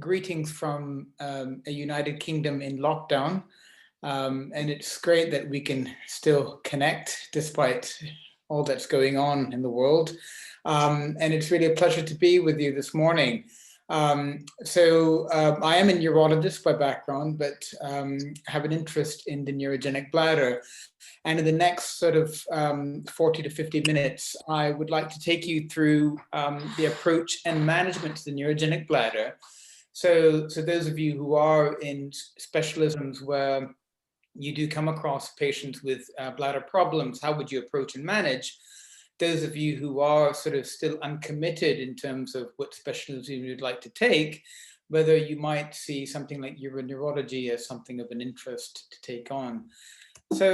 greetings from a United Kingdom in lockdown. And it's great that we can still connect despite all that's going on in the world. And it's really a pleasure to be with you this morning. I am a neurologist by background, but have an interest in the neurogenic bladder. And in the next sort of 40 to 50 minutes, I would like to take you through the approach and management to the neurogenic bladder. So those of you who are in specialisms where you do come across patients with bladder problems, how would you approach and manage? Those of you who are sort of still uncommitted in terms of what specialism you'd like to take, whether you might see something like uroneurology as something of an interest to take on. So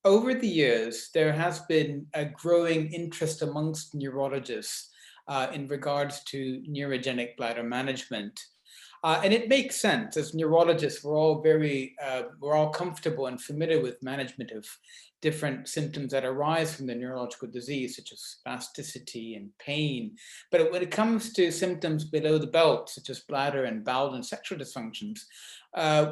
over the years, there has been a growing interest amongst neurologists in regards to neurogenic bladder management. And it makes sense. As neurologists, we're all comfortable and familiar with management of different symptoms that arise from the neurological disease, such as spasticity and pain. But when it comes to symptoms below the belt, such as bladder and bowel and sexual dysfunctions,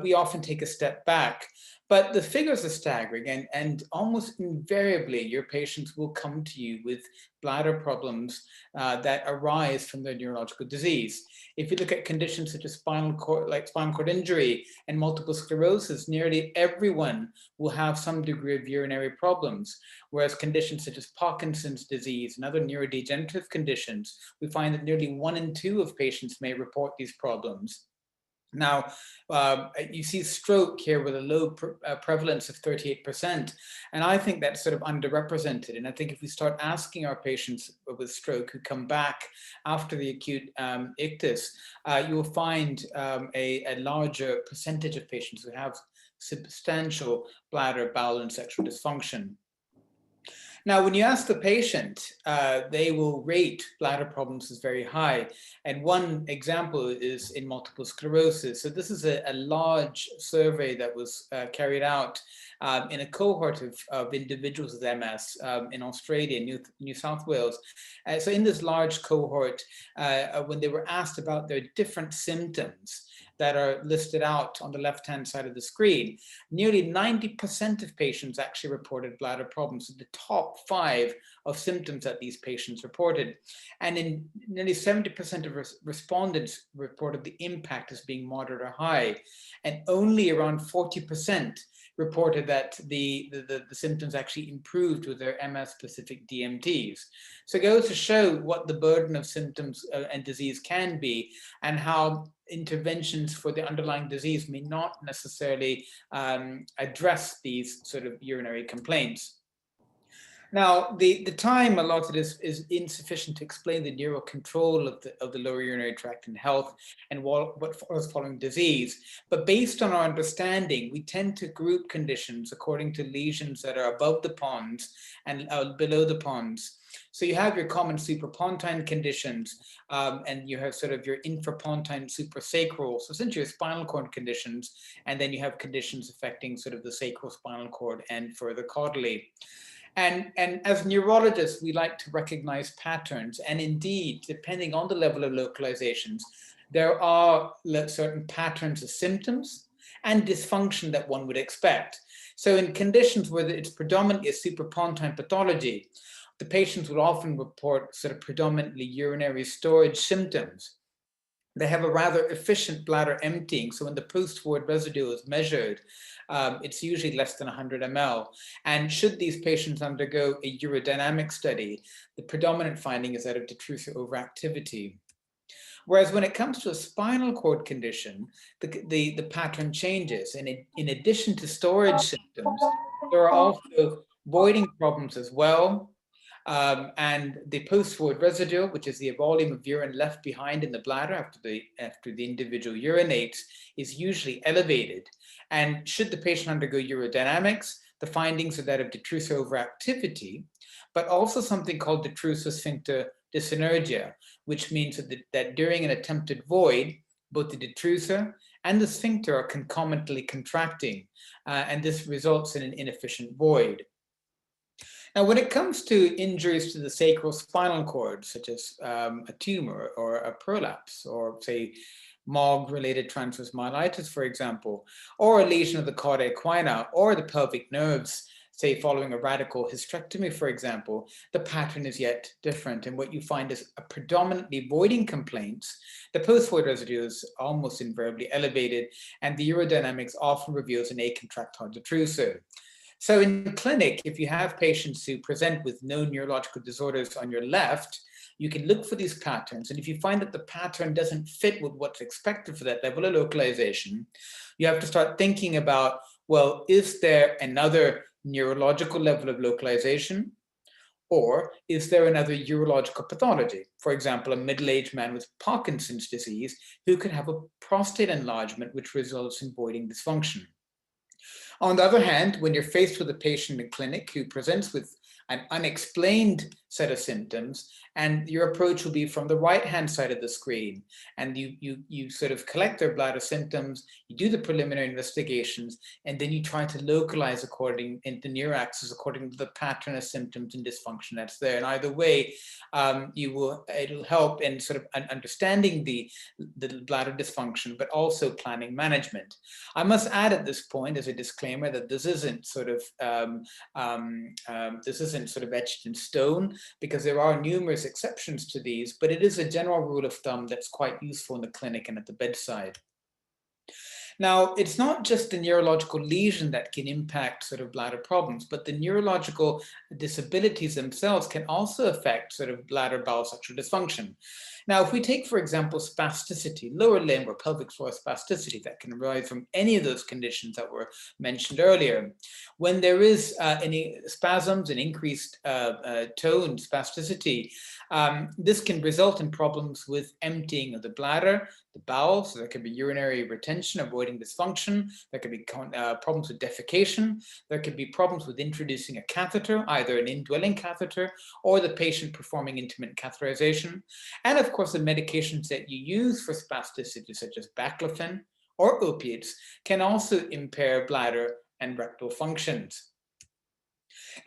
we often take a step back. But the figures are staggering, and almost invariably, your patients will come to you with bladder problems that arise from their neurological disease. If you look at conditions such as spinal cord injury and multiple sclerosis, nearly everyone will have some degree of urinary problems. Whereas conditions such as Parkinson's disease and other neurodegenerative conditions, we find that nearly 1 in 2 of patients may report these problems. Now, you see stroke here with a low prevalence of 38%, and I think that's sort of underrepresented. And I think if we start asking our patients with stroke who come back after the acute ictus, you will find a larger percentage of patients who have substantial bladder, bowel, and sexual dysfunction. Now, when you ask the patient, they will rate bladder problems as very high. And one example is in multiple sclerosis. So this is a large survey that was carried out in a cohort of individuals with MS in Australia, New South Wales. So in this large cohort, when they were asked about their different symptoms that are listed out on the left-hand side of the screen, nearly 90% of patients actually reported bladder problems, the top 5 of symptoms that these patients reported. And in nearly 70% of respondents reported the impact as being moderate or high, and only around 40% reported that the symptoms actually improved with their MS-specific DMTs. So it goes to show what the burden of symptoms and disease can be, and how interventions for the underlying disease may not necessarily address these sort of urinary complaints. Now, the time allotted is insufficient to explain the neural control of the lower urinary tract in health and what follows following disease. But based on our understanding, we tend to group conditions according to lesions that are above the pons and below the pons. So you have your common suprapontine conditions, and you have sort of your infrapontine suprasacral, so essentially your spinal cord conditions, and then you have conditions affecting sort of the sacral spinal cord and further caudally. And as neurologists, we like to recognize patterns. And indeed, depending on the level of localizations, there are certain patterns of symptoms and dysfunction that one would expect. So in conditions where it's predominantly a suprapontine pathology, the patients will often report sort of predominantly urinary storage symptoms. They have a rather efficient bladder emptying. So when the post-void residue is measured, it's usually less than 100 ml. And should these patients undergo a urodynamic study, the predominant finding is that of detrusor overactivity. Whereas when it comes to a spinal cord condition, the pattern changes. And in addition to storage symptoms, there are also voiding problems as well. And the post-void residue, which is the volume of urine left behind in the bladder after the individual urinates, is usually elevated. And should the patient undergo urodynamics, the findings are that of detrusor overactivity, but also something called detrusor sphincter dysynergia, which means that during an attempted void, both the detrusor and the sphincter are concomitantly contracting, and this results in an inefficient void. Now, when it comes to injuries to the sacral spinal cord, such as a tumor or a prolapse, or say MOG-related transverse myelitis, for example, or a lesion of the cauda equina or the pelvic nerves, say following a radical hysterectomy, for example, the pattern is yet different. And what you find is a predominantly voiding complaints. The post-void residue is almost invariably elevated, and the urodynamics often reveals an acontractile detrusor. So in clinic, if you have patients who present with no neurological disorders on your left, you can look for these patterns. And if you find that the pattern doesn't fit with what's expected for that level of localization, you have to start thinking about, well, is there another neurological level of localization? Or is there another urological pathology? For example, a middle-aged man with Parkinson's disease who could have a prostate enlargement, which results in voiding dysfunction. On the other hand, when you're faced with a patient in clinic who presents with an unexplained set of symptoms, and your approach will be from the right-hand side of the screen, and you sort of collect their bladder symptoms, you do the preliminary investigations, and then you try to localize according into neuroaxis according to the pattern of symptoms and dysfunction that's there. And either way, it'll help in sort of understanding the bladder dysfunction, but also planning management. I must add at this point, as a disclaimer, that this isn't sort of etched in stone, because there are numerous exceptions to these, but it is a general rule of thumb that's quite useful in the clinic and at the bedside. Now, it's not just the neurological lesion that can impact sort of bladder problems, but the neurological disabilities themselves can also affect sort of bladder bowel sexual dysfunction. Now, if we take, for example, spasticity, lower limb or pelvic floor spasticity, that can arise from any of those conditions that were mentioned earlier. When there is any spasms and increased tone spasticity, this can result in problems with emptying of the bladder, the bowel, so there could be urinary retention, avoiding dysfunction. There could be problems with defecation. There could be problems with introducing a catheter, either an indwelling catheter or the patient performing intermittent catheterization. And of course, the medications that you use for spasticity, such as baclofen or opiates, can also impair bladder and rectal functions.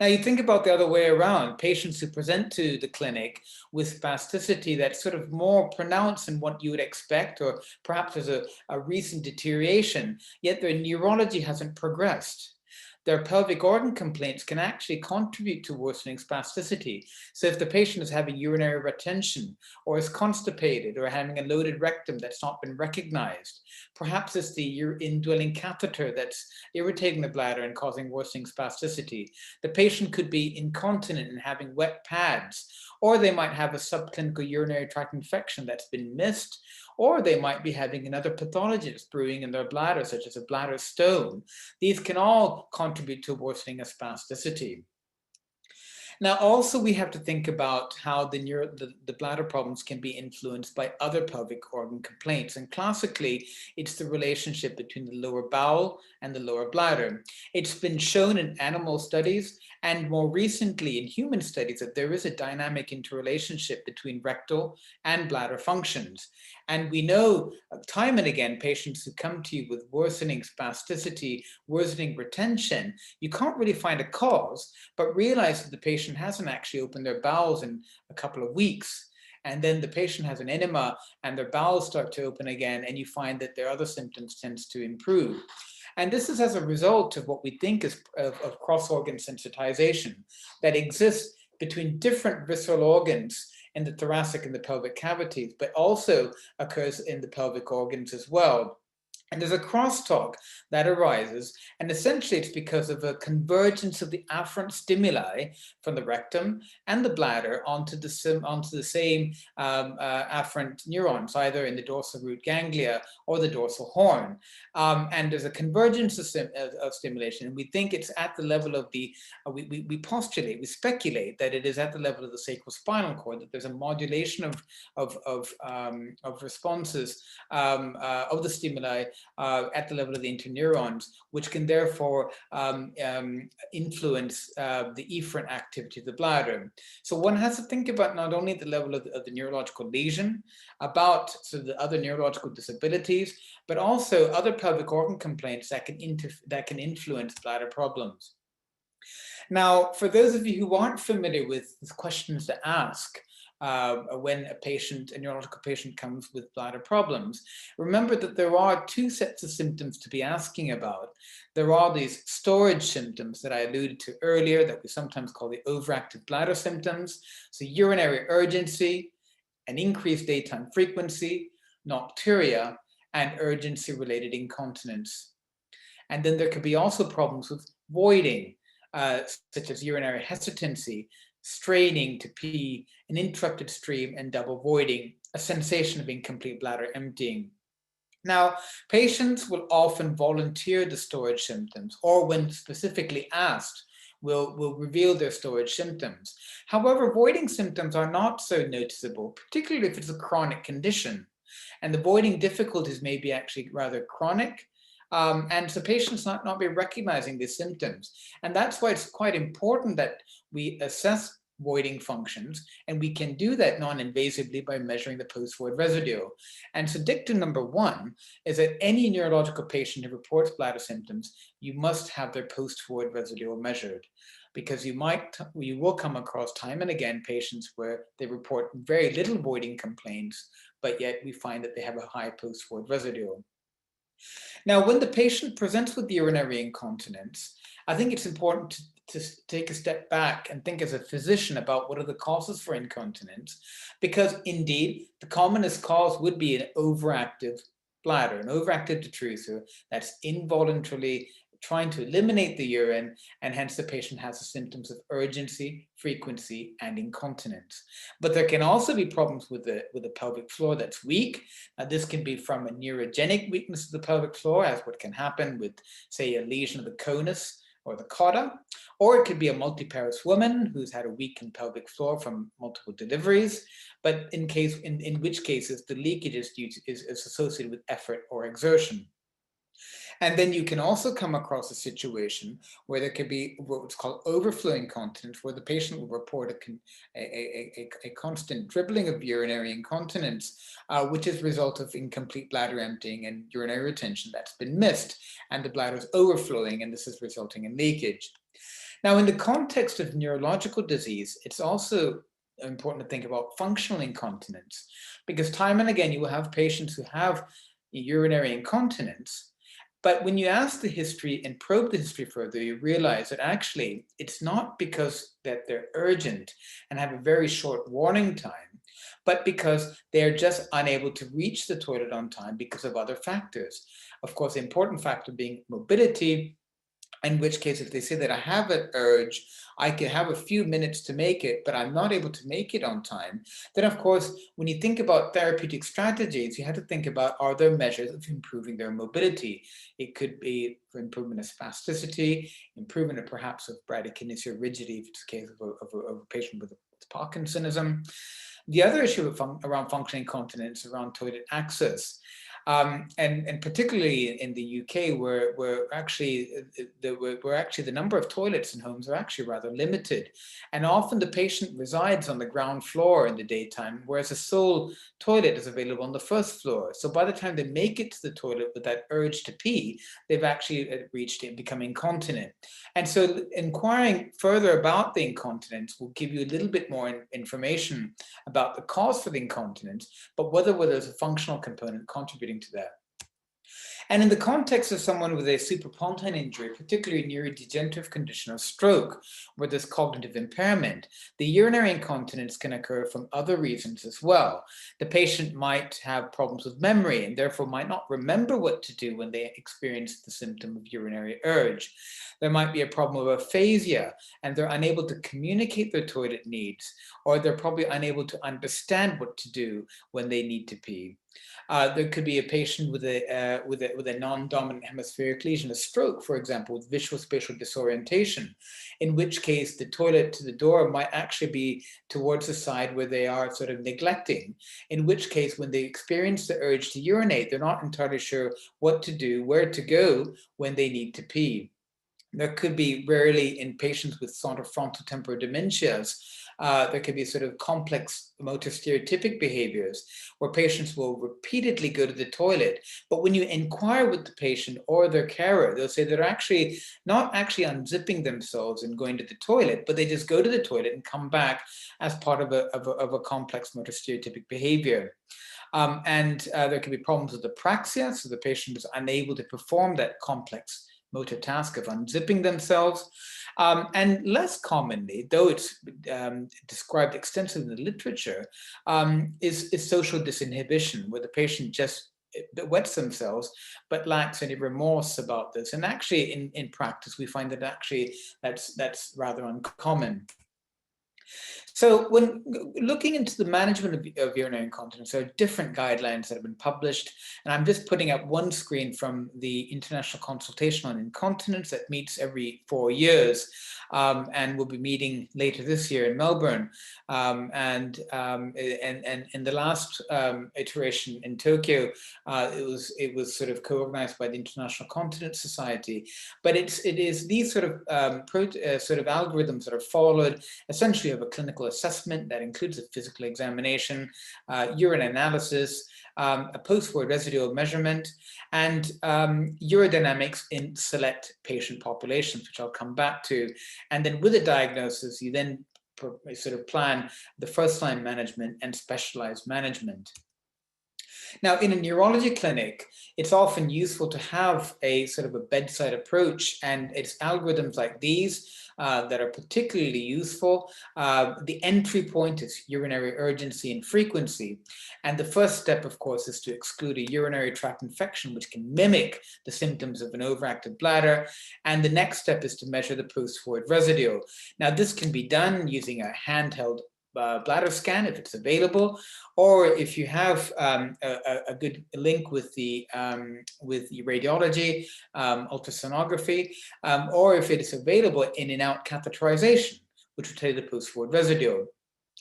Now, you think about the other way around, patients who present to the clinic with spasticity that's sort of more pronounced than what you would expect, or perhaps there's a recent deterioration, yet their neurology hasn't progressed. Their pelvic organ complaints can actually contribute to worsening spasticity. So if the patient is having urinary retention, or is constipated, or having a loaded rectum that's not been recognized, perhaps it's the indwelling catheter that's irritating the bladder and causing worsening spasticity. The patient could be incontinent and having wet pads, or they might have a subclinical urinary tract infection that's been missed, or they might be having another pathology that's brewing in their bladder, such as a bladder stone. These can all contribute to worsening of spasticity. Now, also, we have to think about how the bladder problems can be influenced by other pelvic organ complaints. And classically, it's the relationship between the lower bowel and the lower bladder. It's been shown in animal studies and more recently in human studies that there is a dynamic interrelationship between rectal and bladder functions. And we know time and again, patients who come to you with worsening spasticity, worsening retention, you can't really find a cause, but realize that the patient hasn't actually opened their bowels in a couple of weeks. And then the patient has an enema and their bowels start to open again, and you find that their other symptoms tends to improve. And this is as a result of what we think is of cross-organ sensitization that exists between different visceral organs in the thoracic and the pelvic cavities, but also occurs in the pelvic organs as well. And there's a crosstalk that arises, and essentially it's because of a convergence of the afferent stimuli from the rectum and the bladder onto the same afferent neurons, either in the dorsal root ganglia or the dorsal horn. And there's a convergence of stimulation, and we think it's at the level of the, we postulate, we speculate that it is at the level of the sacral spinal cord, that there's a modulation of responses of the stimuli at the level of the interneurons, which can therefore influence the efferent activity of the bladder. So one has to think about not only the level of the neurological lesion, about sort of the other neurological disabilities, but also other pelvic organ complaints that can influence bladder problems. Now, for those of you who aren't familiar with the questions to ask, when a neurological patient comes with bladder problems. Remember that there are two sets of symptoms to be asking about. There are these storage symptoms that I alluded to earlier that we sometimes call the overactive bladder symptoms. So urinary urgency, an increased daytime frequency, nocturia, and urgency-related incontinence. And then there could be also problems with voiding, such as urinary hesitancy, straining to pee, an interrupted stream, and double voiding, a sensation of incomplete bladder emptying. Now, patients will often volunteer the storage symptoms, or when specifically asked, will reveal their storage symptoms. However, voiding symptoms are not so noticeable, particularly if it's a chronic condition. And the voiding difficulties may be actually rather chronic, and so patients not be recognizing these symptoms. And that's why it's quite important that we assess voiding functions, and we can do that non-invasively by measuring the post-void residue. And so dictum number one is that any neurological patient who reports bladder symptoms, you must have their post-void residue measured, because you will come across time and again patients where they report very little voiding complaints, but yet we find that they have a high post-void residue. Now, when the patient presents with urinary incontinence, I think it's important to take a step back and think as a physician about what are the causes for incontinence, because indeed the commonest cause would be an overactive bladder, an overactive detrusor that's involuntarily trying to eliminate the urine, and hence the patient has the symptoms of urgency, frequency, and incontinence. But there can also be problems with the pelvic floor that's weak. This can be from a neurogenic weakness of the pelvic floor, as what can happen with, say, a lesion of the conus or the cotta, or it could be a multiparous woman who's had a weakened pelvic floor from multiple deliveries, but in which cases the leakage is associated with effort or exertion. And then you can also come across a situation where there could be what's called overflow incontinence, where the patient will report a constant dribbling of urinary incontinence, which is a result of incomplete bladder emptying and urinary retention that's been missed, and the bladder is overflowing, and this is resulting in leakage. Now, in the context of neurological disease, it's also important to think about functional incontinence, because time and again you will have patients who have urinary incontinence, but when you ask the history and probe the history further, you realize that actually it's not because that they're urgent and have a very short warning time, but because they're just unable to reach the toilet on time because of other factors. Of course, the important factor being mobility, in which case if they say that I have an urge, I can have a few minutes to make it, but I'm not able to make it on time, then of course, when you think about therapeutic strategies, you have to think about, are there measures of improving their mobility? It could be for improvement of spasticity, improvement of perhaps of bradykinesia rigidity, if it's the case of a patient with Parkinsonism. The other issue around functional incontinence, around toilet access. And particularly in the UK, where actually the number of toilets in homes are actually rather limited, and often the patient resides on the ground floor in the daytime, whereas a sole toilet is available on the first floor. So by the time they make it to the toilet with that urge to pee, they've actually reached it and become incontinent. And so inquiring further about the incontinence will give you a little bit more information about the cause for the incontinence, but whether there's a functional component contributing to that. And in the context of someone with a suprapontine injury, particularly a neurodegenerative condition or stroke, where there's cognitive impairment, the urinary incontinence can occur from other reasons as well. The patient might have problems with memory and therefore might not remember what to do when they experience the symptom of urinary urge. There might be a problem of aphasia and they're unable to communicate their toilet needs, or they're probably unable to understand what to do when they need to pee. There could be a patient with a non-dominant hemispheric lesion, a stroke, for example, with visual spatial disorientation, in which case the toilet to the door might actually be towards the side where they are sort of neglecting, in which case when they experience the urge to urinate, they're not entirely sure what to do, where to go when they need to pee. There could be rarely in patients with frontotemporal dementias, There can be sort of complex motor stereotypic behaviors where patients will repeatedly go to the toilet. But when you inquire with the patient or their carer, they'll say they're actually not actually unzipping themselves and going to the toilet, but they just go to the toilet and come back as part of a complex motor stereotypic behavior. There can be problems with apraxia, so the patient is unable to perform that complex motor task of unzipping themselves. And less commonly, though it's described extensively in the literature, is social disinhibition, where the patient just wets themselves but lacks any remorse about this. And actually, in practice, we find that actually that's rather uncommon. So when looking into the management of urinary incontinence, there are different guidelines that have been published, and I'm just putting up one screen from the International Consultation on Incontinence that meets every 4 years, and will be meeting later this year in Melbourne. And in the last iteration in Tokyo, it was sort of co-organized by the International Continence Society. But it is these sort of algorithms that are followed essentially of a clinical assessment that includes a physical examination, urine analysis, a post-void residual measurement, and urodynamics in select patient populations, which I'll come back to. And then with a diagnosis, you then sort of plan the first-line management and specialized management. Now, in a neurology clinic, it's often useful to have a sort of a bedside approach, and it's algorithms like these that are particularly useful. The entry point is urinary urgency and frequency. And the first step, of course, is to exclude a urinary tract infection, which can mimic the symptoms of an overactive bladder. And the next step is to measure the post-void residue. Now, this can be done using a handheld bladder scan if it's available, or if you have a good link with the radiology, ultrasonography, or if it is available in and out catheterization, which will tell you the post-void residue.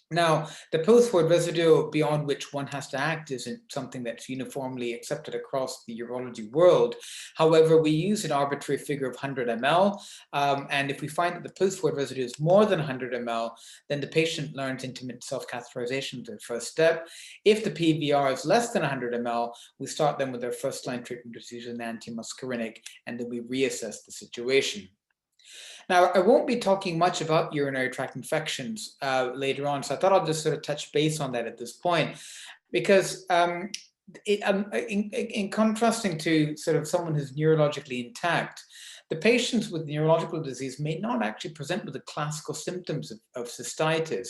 Now, the post-void residue beyond which one has to act isn't something that's uniformly accepted across the urology world. However, we use an arbitrary figure of 100 ml, and if we find that the post-void residue is more than 100 ml, then the patient learns intermittent self-catheterization as their first step. If the PVR is less than 100 ml, we start them with their first-line treatment, which is usually an antimuscarinic, and then we reassess the situation. Now, I won't be talking much about urinary tract infections later on, so I thought I'll just sort of touch base on that at this point, because in contrasting to sort of someone who's neurologically intact, the patients with neurological disease may not actually present with the classical symptoms of cystitis.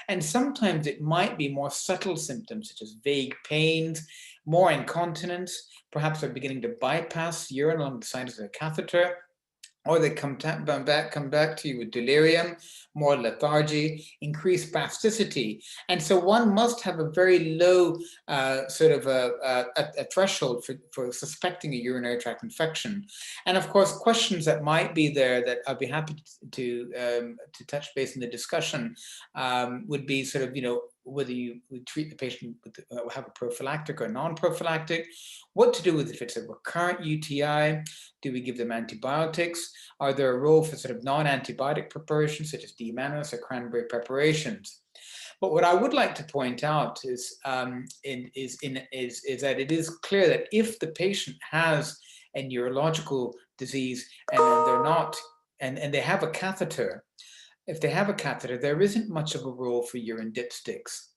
And sometimes it might be more subtle symptoms, such as vague pains, more incontinence, perhaps they're beginning to bypass urine along the sides of a catheter, or they come back to you with delirium, more lethargy, increased spasticity. And so one must have a very low sort of a threshold for suspecting a urinary tract infection. And of course, questions that might be there that I'd be happy to touch base in the discussion would be sort of, whether you would treat the patient with have a prophylactic or non-prophylactic, what to do with if it's a recurrent UTI, do we give them antibiotics? Are there a role for sort of non-antibiotic preparations such as D-mannose or cranberry preparations? But what I would like to point out is that it is clear that if the patient has a neurological disease and they're not, and they have a catheter, if they have a catheter, there isn't much of a role for urine dipsticks.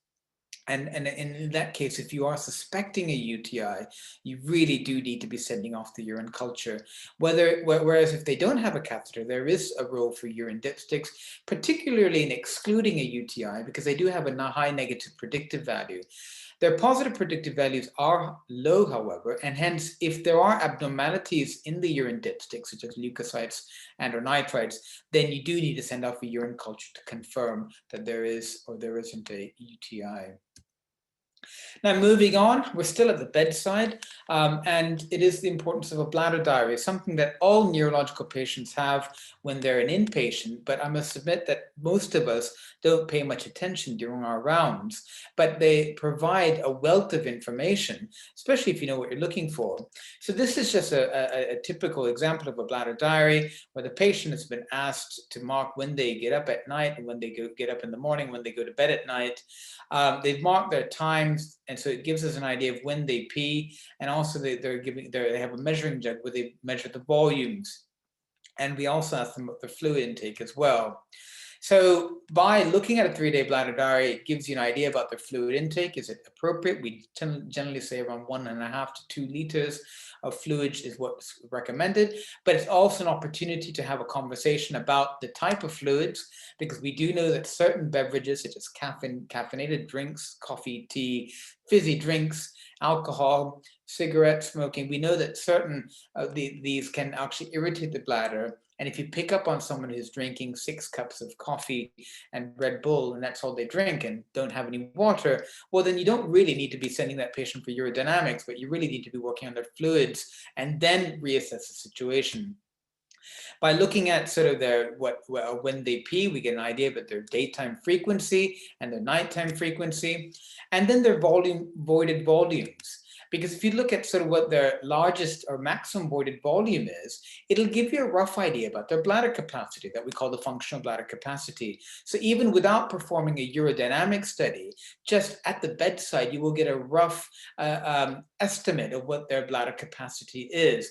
And in that case, if you are suspecting a UTI, you really do need to be sending off the urine culture. Whereas if they don't have a catheter, there is a role for urine dipsticks, particularly in excluding a UTI, because they do have a high negative predictive value. Their positive predictive values are low, however, and hence, if there are abnormalities in the urine dipsticks, such as leukocytes and or nitrites, then you do need to send off a urine culture to confirm that there is or there isn't a UTI. Now, moving on, we're still at the bedside, and it is the importance of a bladder diary, something that all neurological patients have when they're an inpatient, but I must admit that most of us don't pay much attention during our rounds, but they provide a wealth of information, especially if you know what you're looking for. So this is just a typical example of a bladder diary where the patient has been asked to mark when they get up at night and when they get up in the morning, when they go to bed at night. They've marked their times, and so it gives us an idea of when they pee, and also they have a measuring jug where they measure the volumes. And we also ask them about their fluid intake as well. So by looking at a 3-day bladder diary, it gives you an idea about their fluid intake. Is it appropriate? We generally say around 1.5 to 2 liters of fluid is what's recommended, but it's also an opportunity to have a conversation about the type of fluids, because we do know that certain beverages, such as caffeinated drinks, coffee, tea, fizzy drinks, alcohol, cigarette smoking, we know that certain of these can actually irritate the bladder. And if you pick up on someone who's drinking 6 cups of coffee and Red Bull, and that's all they drink and don't have any water, well, then you don't really need to be sending that patient for urodynamics, but you really need to be working on their fluids and then reassess the situation. By looking at sort of their when they pee, we get an idea about their daytime frequency and their nighttime frequency, and then their voided volumes. Because if you look at sort of what their largest or maximum voided volume is, it'll give you a rough idea about their bladder capacity that we call the functional bladder capacity. So even without performing a urodynamic study, just at the bedside, you will get a rough estimate of what their bladder capacity is.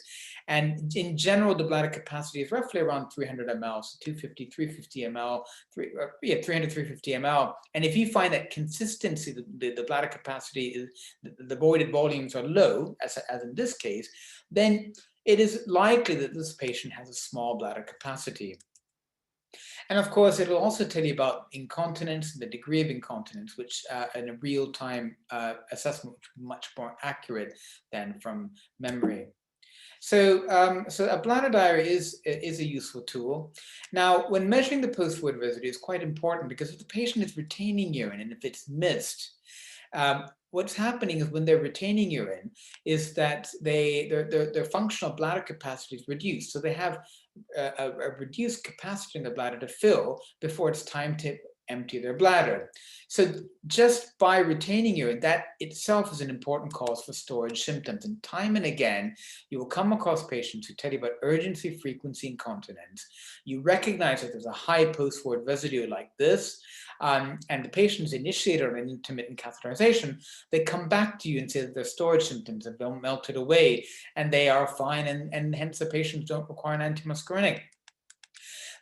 And in general, the bladder capacity is roughly around 300 ml, so 250, 350 ml, 300, 350 ml. And if you find that consistency, the bladder capacity is, the voided volumes are low, as in this case, then it is likely that this patient has a small bladder capacity. And of course, it'll also tell you about incontinence and the degree of incontinence, which in a real-time assessment, which is much more accurate than from memory. So a bladder diary is a useful tool. Now, when measuring the post-void residue is quite important, because if the patient is retaining urine and if it's missed, what's happening is when they're retaining urine is that their functional bladder capacity is reduced. So they have a reduced capacity in the bladder to fill before it's time to empty their bladder. So just by retaining urine, that itself is an important cause for storage symptoms. And time and again, you will come across patients who tell you about urgency, frequency, incontinence. You recognize that there's a high post-void residue like this, and the patient is initiated on an intermittent catheterization. They come back to you and say that their storage symptoms have been melted away and they are fine, and hence the patients don't require an antimuscarinic.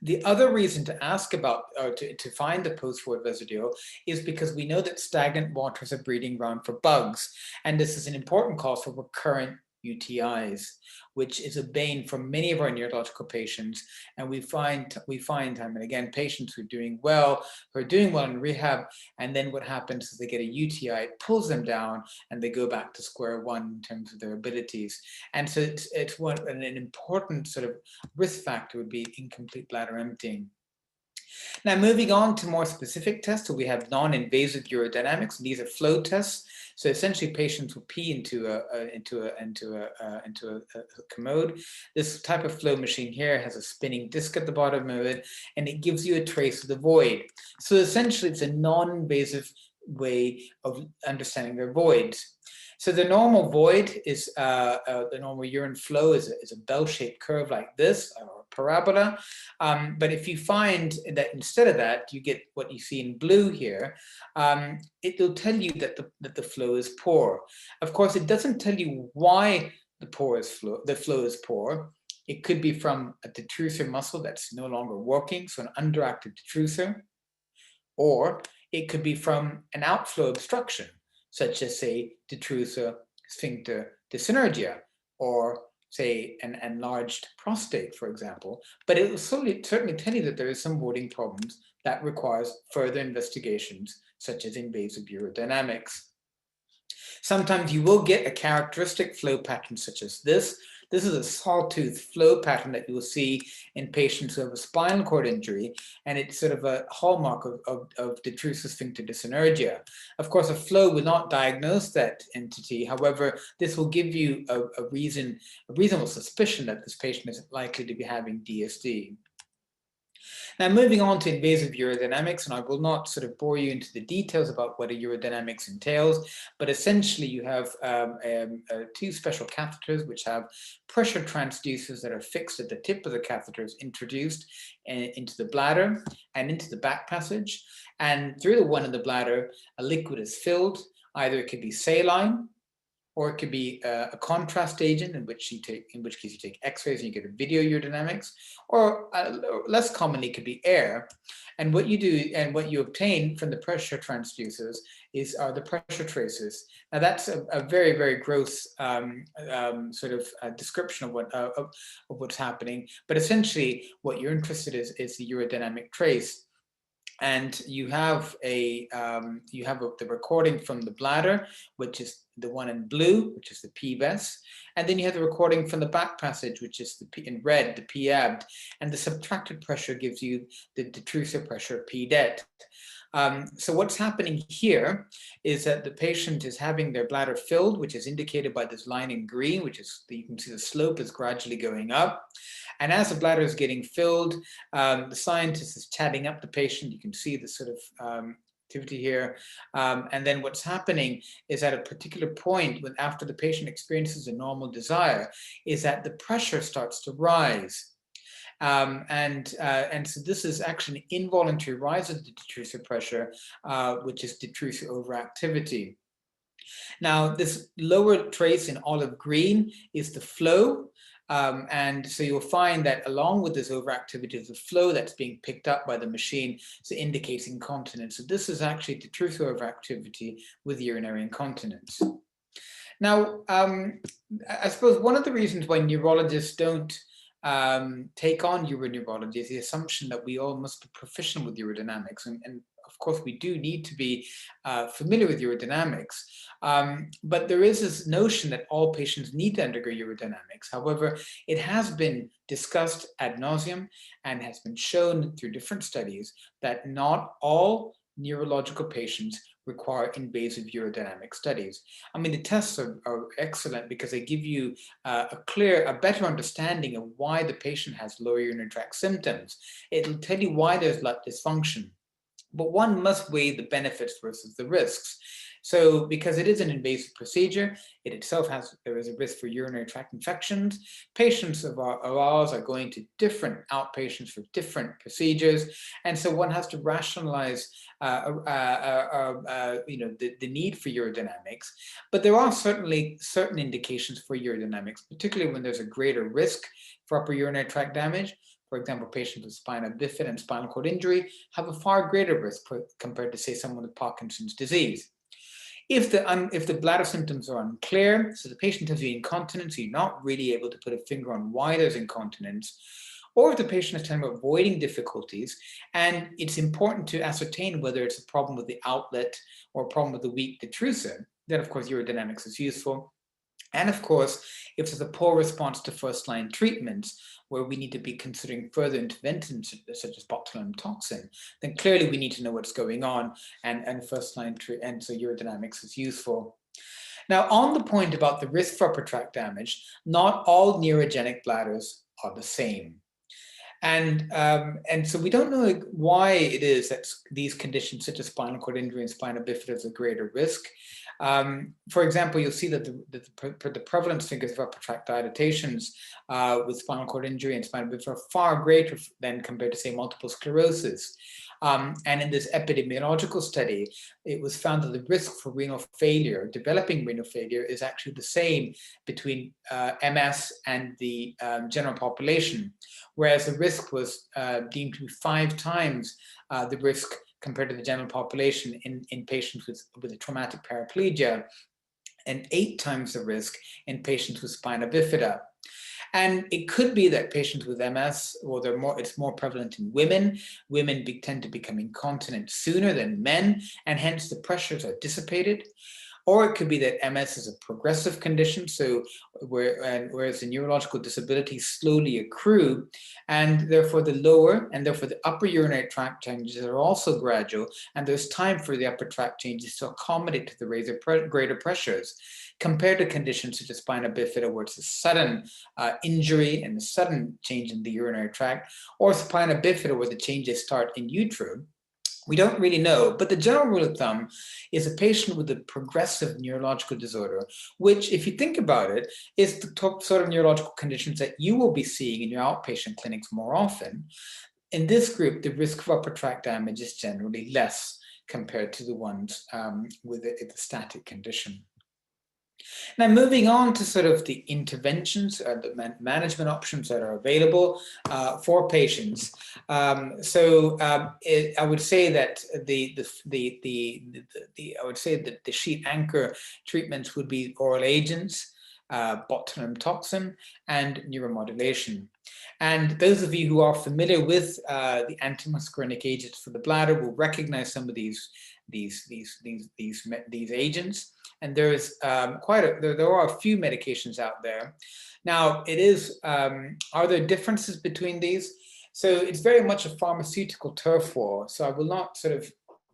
The other reason to ask about, or to find the post-void residue, is because we know that stagnant water is a breeding ground for bugs. And this is an important cause for recurrent UTIs, which is a bane for many of our neurological patients. And we find time and again patients who are doing well in rehab, and then what happens is they get a UTI, it pulls them down, and they go back to square one in terms of their abilities. And so it's an important sort of risk factor would be incomplete bladder emptying. Now, moving on to more specific tests, so we have non-invasive urodynamics. These are flow tests. So essentially, patients will pee into a commode. This type of flow machine here has a spinning disc at the bottom of it, and it gives you a trace of the void. So essentially, it's a non-invasive way of understanding their voids. So the normal void is the normal urine flow is a bell-shaped curve like this, or a parabola. But if you find that instead of that, you get what you see in blue here, it will tell you that the flow is poor. Of course, it doesn't tell you why the flow is poor. It could be from a detrusor muscle that's no longer working, so an underactive detrusor, or it could be from an outflow obstruction, such as, say, detrusor sphincter dyssynergia, or, say, an enlarged prostate, for example. But it will certainly tell you that there is some voiding problems that requires further investigations, such as invasive urodynamics. Sometimes you will get a characteristic flow pattern such as this. This is a sawtooth flow pattern that you will see in patients who have a spinal cord injury, and it's sort of a hallmark of detrusor sphincter dyssynergia. Of course, a flow will not diagnose that entity. However, this will give you a reasonable suspicion that this patient is likely to be having DSD. Now, moving on to invasive urodynamics, and I will not sort of bore you into the details about what a urodynamics entails, but essentially you have two special catheters which have pressure transducers that are fixed at the tip of the catheters introduced into the bladder and into the back passage. And through the one in the bladder, a liquid is filled. Either it could be saline, or it could be a contrast agent, in which case you take X-rays and you get a video urodynamics, or less commonly it could be air. And what you do and what you obtain from the pressure transducers are the pressure tracers. Now that's a very, very gross sort of description of what's happening. But essentially, what you're interested in is the urodynamic trace. And you have the recording from the bladder, which is the one in blue, which is the PVES, and then you have the recording from the back passage, which is in red, the PABD, and the subtracted pressure gives you the detrusor pressure, PDET. So what's happening here is that the patient is having their bladder filled, which is indicated by this line in green, which is, you can see the slope is gradually going up. And as the bladder is getting filled, the scientist is chatting up the patient. You can see the sort of activity here. And then what's happening is at a particular point, after the patient experiences a normal desire, is that the pressure starts to rise. And so this is actually an involuntary rise of the detrusor pressure, which is detrusor overactivity. Now, this lower trace in olive green is the flow. And so you'll find that along with this overactivity is the flow that's being picked up by the machine, so indicates incontinence. So this is actually detrusor overactivity with urinary incontinence. Now, I suppose one of the reasons why neurologists don't take on uroneurology is the assumption that we all must be proficient with urodynamics. And of course, we do need to be familiar with urodynamics. But there is this notion that all patients need to undergo urodynamics. However, it has been discussed ad nauseum and has been shown through different studies that not all neurological patients require invasive urodynamic studies. I mean, the tests are excellent because they give you a better understanding of why the patient has lower urinary tract symptoms. It'll tell you why there's lung dysfunction. But one must weigh the benefits versus the risks. So because it is an invasive procedure, it itself there is a risk for urinary tract infections. Patients of ours are going to different outpatients for different procedures. And so one has to rationalize the need for urodynamics. But there are certainly certain indications for urodynamics, particularly when there's a greater risk for upper urinary tract damage. For example, patients with spina bifida and spinal cord injury have a far greater risk compared to, say, someone with Parkinson's disease. If the bladder symptoms are unclear, so the patient has the incontinence, you're not really able to put a finger on why there's incontinence, or if the patient is telling about voiding difficulties, and it's important to ascertain whether it's a problem with the outlet or a problem with the weak detrusor, then of course urodynamics is useful. And of course, if there's a poor response to first-line treatments, where we need to be considering further interventions such as botulinum toxin, then clearly we need to know what's going on, and first-line treatment, and so urodynamics is useful. Now, on the point about the risk for upper tract damage, not all neurogenic bladders are the same. And so we don't know why it is that these conditions such as spinal cord injury and spina bifida is a greater risk. For example, you'll see that the prevalence figures of upper tract dilatations with spinal cord injury and spina bifida are far greater than compared to, say, multiple sclerosis. And in this epidemiological study, it was found that the risk for renal failure, developing renal failure, is actually the same between MS and the general population, whereas the risk was deemed to be 5 times the risk compared to the general population in patients with a traumatic paraplegia, and 8 times the risk in patients with spina bifida. And it could be that patients with MS, it's more prevalent in women. Women tend to become incontinent sooner than men, and hence the pressures are dissipated. Or it could be that MS is a progressive condition, so whereas the neurological disabilities slowly accrue, and therefore the lower and therefore the upper urinary tract changes are also gradual, and there's time for the upper tract changes to accommodate to the greater pressures, compared to conditions such as spina bifida, where it's a sudden injury and a sudden change in the urinary tract, or spina bifida, where the changes start in utero. We don't really know, but the general rule of thumb is a patient with a progressive neurological disorder, which, if you think about it, is the top sort of neurological conditions that you will be seeing in your outpatient clinics more often. In this group, the risk of upper tract damage is generally less compared to the ones with the static condition. Now, moving on to sort of the interventions, the management options that are available for patients. I would say that the sheet anchor treatments would be oral agents, botulinum toxin, and neuromodulation. And those of you who are familiar with the antimuscarinic agents for the bladder will recognize some of these agents. And there is there are a few medications out there. Now, are there differences between these? So it's very much a pharmaceutical turf war. So I will not sort of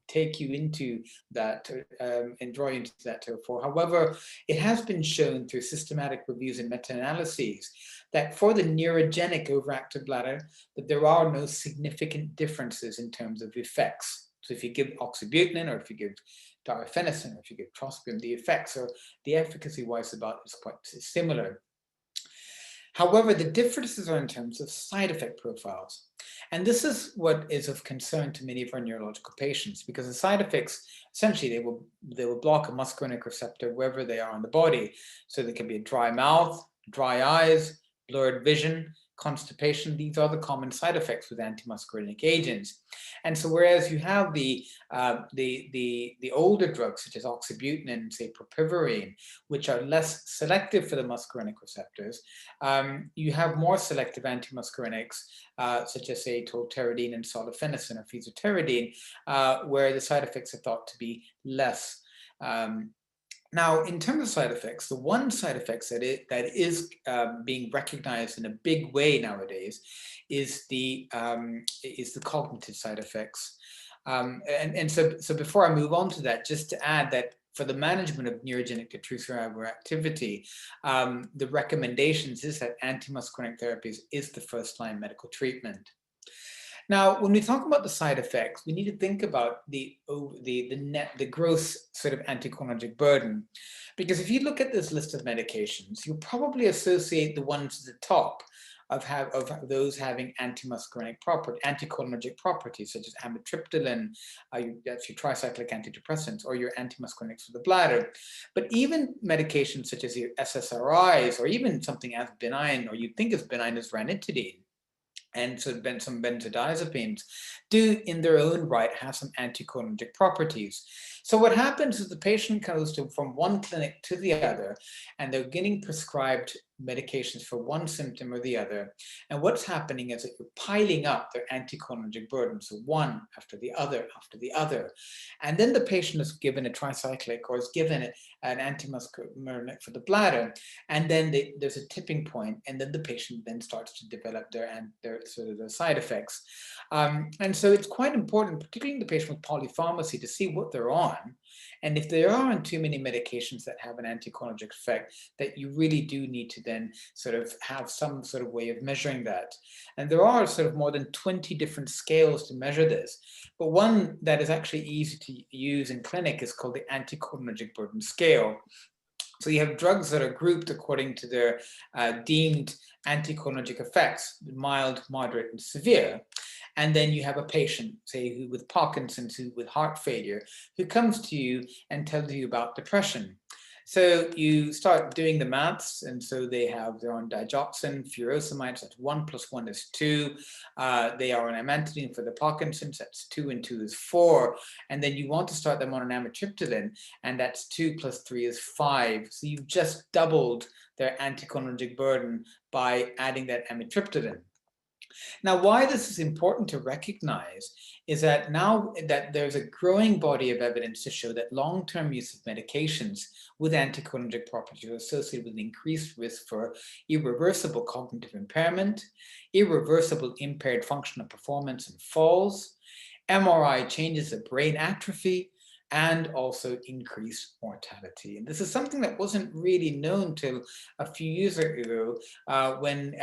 take you into that and draw you into that turf war. However, it has been shown through systematic reviews and meta-analyses that for the neurogenic overactive bladder, that there are no significant differences in terms of effects. So if you give oxybutynin, or if you give darafenacin, or if you give trospium, the effects or the efficacy-wise is quite similar. However, the differences are in terms of side effect profiles. And this is what is of concern to many of our neurological patients, because the side effects, essentially, they will block a muscarinic receptor wherever they are in the body. So there can be a dry mouth, dry eyes, blurred vision, constipation. These are the common side effects with antimuscarinic agents. And so whereas you have the older drugs such as oxybutynin and say propyvarine, which are less selective for the muscarinic receptors, you have more selective antimuscarinics such as say tolterodine and solifenacin or fesoterodine, where the side effects are thought to be less. Now, in terms of side effects, the one side effects that is being recognized in a big way nowadays is the cognitive side effects. So before I move on to that, just to add that for the management of neurogenic diffuse overactivity, the recommendations is that antimuscarinic therapies is the first-line medical treatment. Now, when we talk about the side effects, we need to think about the gross sort of anticholinergic burden, because if you look at this list of medications, you'll probably associate the ones at the top of those having anticholinergic properties, such as amitriptyline, that's your tricyclic antidepressants, or your antimuscarinics for the bladder. But even medications such as your SSRIs, or even something as benign, or you think as benign as ranitidine, and so some benzodiazepines do in their own right have some anticholinergic properties. So what happens is the patient goes from one clinic to the other, and they're getting prescribed medications for one symptom or the other. And what's happening is that you're piling up their anticholinergic burden, so one after the other after the other. And then the patient is given a tricyclic or is given an antimuscarinic for the bladder, and then there's a tipping point, and then the patient then starts to develop their side effects. And so it's quite important, particularly in the patient with polypharmacy, to see what they're on. And if there aren't too many medications that have an anticholinergic effect, that you really do need to then sort of have some sort of way of measuring that. And there are sort of more than 20 different scales to measure this. But one that is actually easy to use in clinic is called the anticholinergic burden scale. So you have drugs that are grouped according to their deemed anticholinergic effects, mild, moderate, and severe. And then you have a patient, say, with Parkinson's, with heart failure, who comes to you and tells you about depression. So you start doing the maths, and so they're on digoxin, furosemide, so that's 1 + 1 is 2. They are on amantadine for the Parkinson's, that's 2 and 2 is 4. And then you want to start them on an amitriptyline, and that's 2 + 3 is 5. So you've just doubled their anticholinergic burden by adding that amitriptyline. Now, why this is important to recognize is that now that there's a growing body of evidence to show that long-term use of medications with anticholinergic properties are associated with an increased risk for irreversible cognitive impairment, irreversible impaired functional performance and falls, MRI changes of brain atrophy, and also increased mortality. And this is something that wasn't really known till a few years ago when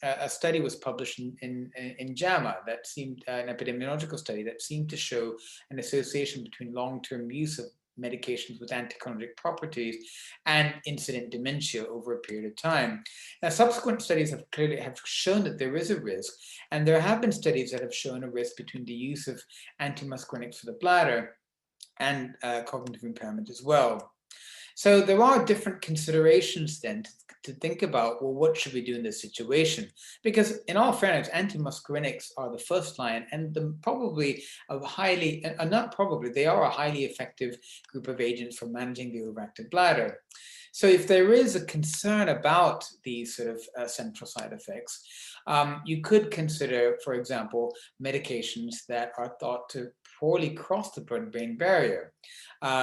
a study was published in JAMA that seemed, an epidemiological study that seemed to show an association between long-term use of medications with anticholinergic properties and incident dementia over a period of time. Now, subsequent studies have clearly shown that there is a risk, and there have been studies that have shown a risk between the use of antimuscarinics for the bladder and cognitive impairment as well. So there are different considerations then to think about, well, what should we do in this situation? Because in all fairness, antimuscarinics are the first line and probably a highly, not probably, they are a highly effective group of agents for managing the overactive bladder. So if there is a concern about these sort of central side effects, you could consider, for example, medications that are thought to poorly cross the blood-brain barrier.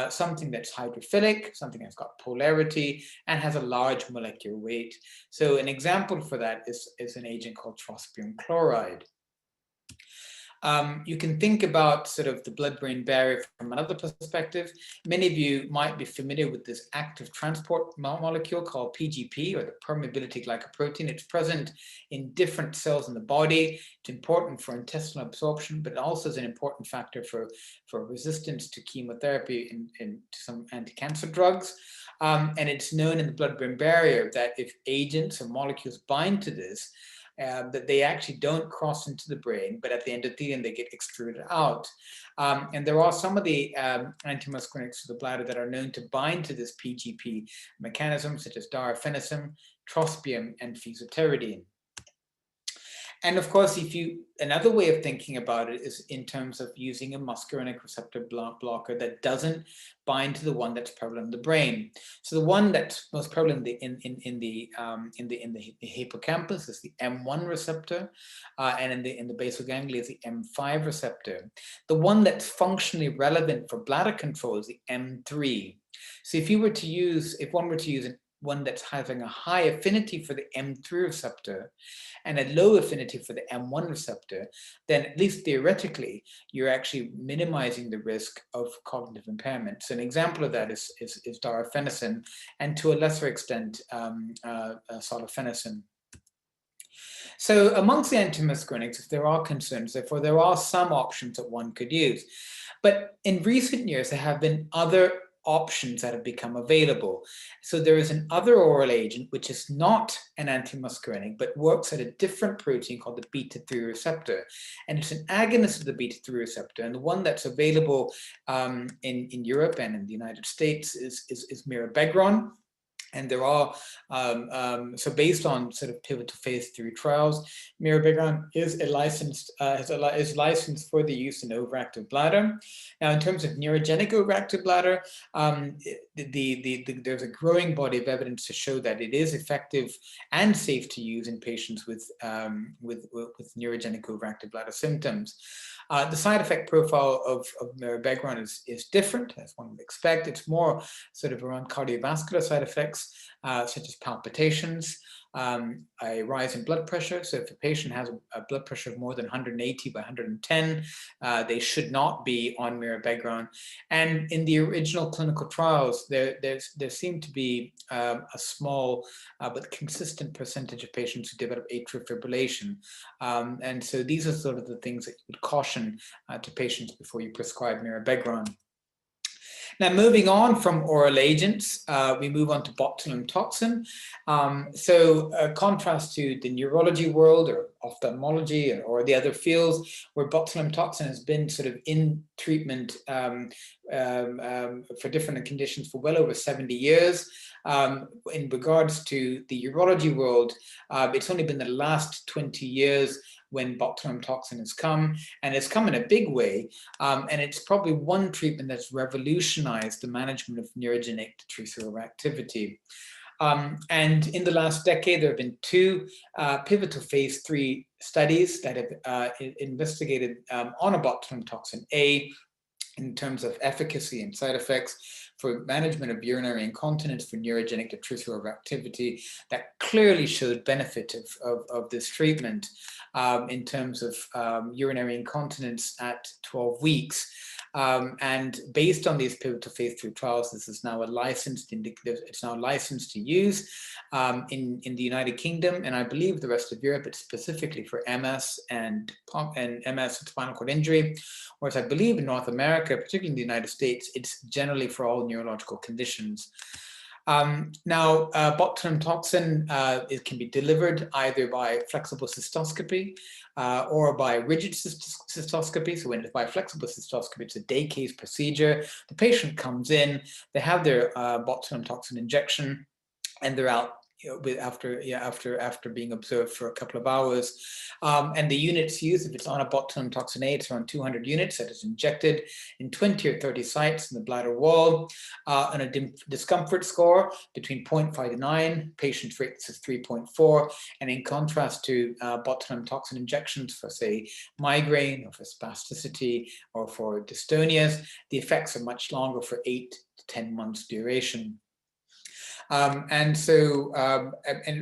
Something that's hydrophilic, something that's got polarity, and has a large molecular weight. So an example for that is an agent called trospium chloride. You can think about sort of the blood-brain barrier from another perspective. Many of you might be familiar with this active transport molecule called PGP, or the permeability glycoprotein. It's present in different cells in the body. It's important for intestinal absorption, but it also is an important factor for resistance to chemotherapy and to some anti-cancer drugs. And it's known in the blood-brain barrier that if agents or molecules bind to this, that they actually don't cross into the brain, but at the endothelium they get extruded out. And there are some of the antimuscarinics for the bladder that are known to bind to this PGP mechanism, such as darafenacin, trospium, and fesoterodine. And of course, another way of thinking about it is in terms of using a muscarinic receptor blocker that doesn't bind to the one that's prevalent in the brain. So the one that's most prevalent in the hippocampus is the M1 receptor, and in the basal ganglia is the M5 receptor. The one that's functionally relevant for bladder control is the M3. So if one were to use one that's having a high affinity for the M3 receptor and a low affinity for the M1 receptor, then at least theoretically, you're actually minimizing the risk of cognitive impairment. So an example of that is darafenacin, and to a lesser extent, solifenacin. So amongst the antimuscarinics, if there are concerns, therefore there are some options that one could use. But in recent years, there have been other options that have become available. So there is an other oral agent, which is not an antimuscarinic, but works at a different protein called the beta-3 receptor. And it's an agonist of the beta-3 receptor. And the one that's available in Europe and in the United States is mirabegron. And there are, so based on sort of pivotal phase 3 trials, mirabegron is licensed for the use in overactive bladder. Now, in terms of neurogenic overactive bladder, there's a growing body of evidence to show that it is effective and safe to use in patients with neurogenic overactive bladder symptoms. The side effect profile of mirabegron is different, as one would expect. It's more sort of around cardiovascular side effects, such as palpitations, a rise in blood pressure. So if a patient has a blood pressure of more than 180 by 110, they should not be on mirabegron. And in the original clinical trials, there seemed to be a small but consistent percentage of patients who develop atrial fibrillation. And so these are sort of the things that you would caution to patients before you prescribe mirabegron. Now, moving on from oral agents, we move on to botulinum toxin. Contrast to the neurology world or ophthalmology or the other fields where botulinum toxin has been sort of in treatment for different conditions for well over 70 years. In regards to the urology world, it's only been the last 20 years when botulinum toxin has come, and it's come in a big way, and it's probably one treatment that's revolutionized the management of neurogenic tracer overactivity. And in the last decade, there have been two pivotal phase 3 studies that have investigated on a botulinum toxin A in terms of efficacy and side effects for management of urinary incontinence for neurogenic detrusor overactivity that clearly showed benefit of this treatment in terms of urinary incontinence at 12 weeks. And based on these pivotal phase 3 trials, this is now a licensed indicative. It's now licensed to use in the United Kingdom, and I believe the rest of Europe. It's specifically for MS and MS and spinal cord injury, whereas I believe in North America, particularly in the United States, it's generally for all neurological conditions. Now, botulinum toxin, it can be delivered either by flexible cystoscopy or by rigid cystoscopy. So when it's by flexible cystoscopy, it's a day case procedure. The patient comes in, they have their botulinum toxin injection, and they're out after being observed for a couple of hours. And the units used, if it's on a botulinum toxin A, it's around 200 units that is injected in 20 or 30 sites in the bladder wall. On a discomfort score between 0.5 to 9, patient rate is 3.4. And in contrast to botulinum toxin injections for, say, migraine or for spasticity or for dystonias, the effects are much longer, for 8 to 10 months duration. And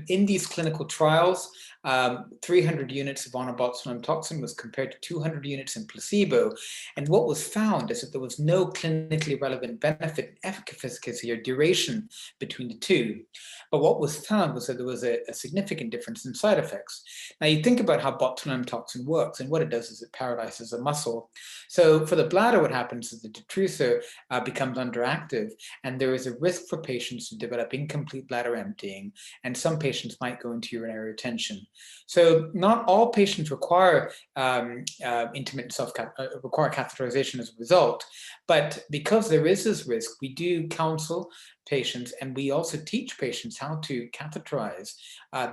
in these clinical trials, 300 units of botulinum toxin was compared to 200 units in placebo. And what was found is that there was no clinically relevant benefit in efficacy or duration between the two. But what was found was that there was a significant difference in side effects. Now, you think about how botulinum toxin works, and what it does is it paralyzes a muscle. So for the bladder, what happens is the detrusor becomes underactive, and there is a risk for patients to develop incomplete bladder emptying, and some patients might go into urinary retention. So not all patients require intermittent require catheterization as a result, but because there is this risk, we do counsel patients, and we also teach patients how to catheterize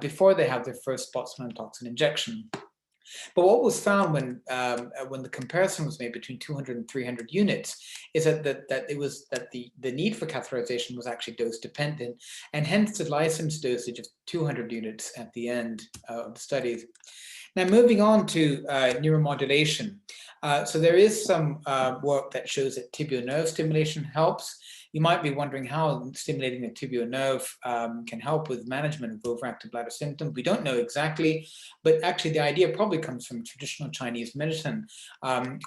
before they have their first botulinum toxin injection. But what was found when the comparison was made between 200 and 300 units is that the need for catheterization was actually dose dependent, and hence the licensed dosage of 200 units at the end of the studies. Now, moving on to neuromodulation. So there is some work that shows that tibial nerve stimulation helps. You might be wondering how stimulating the tibial nerve can help with management of overactive bladder symptoms. We don't know exactly, but actually the idea probably comes from traditional Chinese medicine,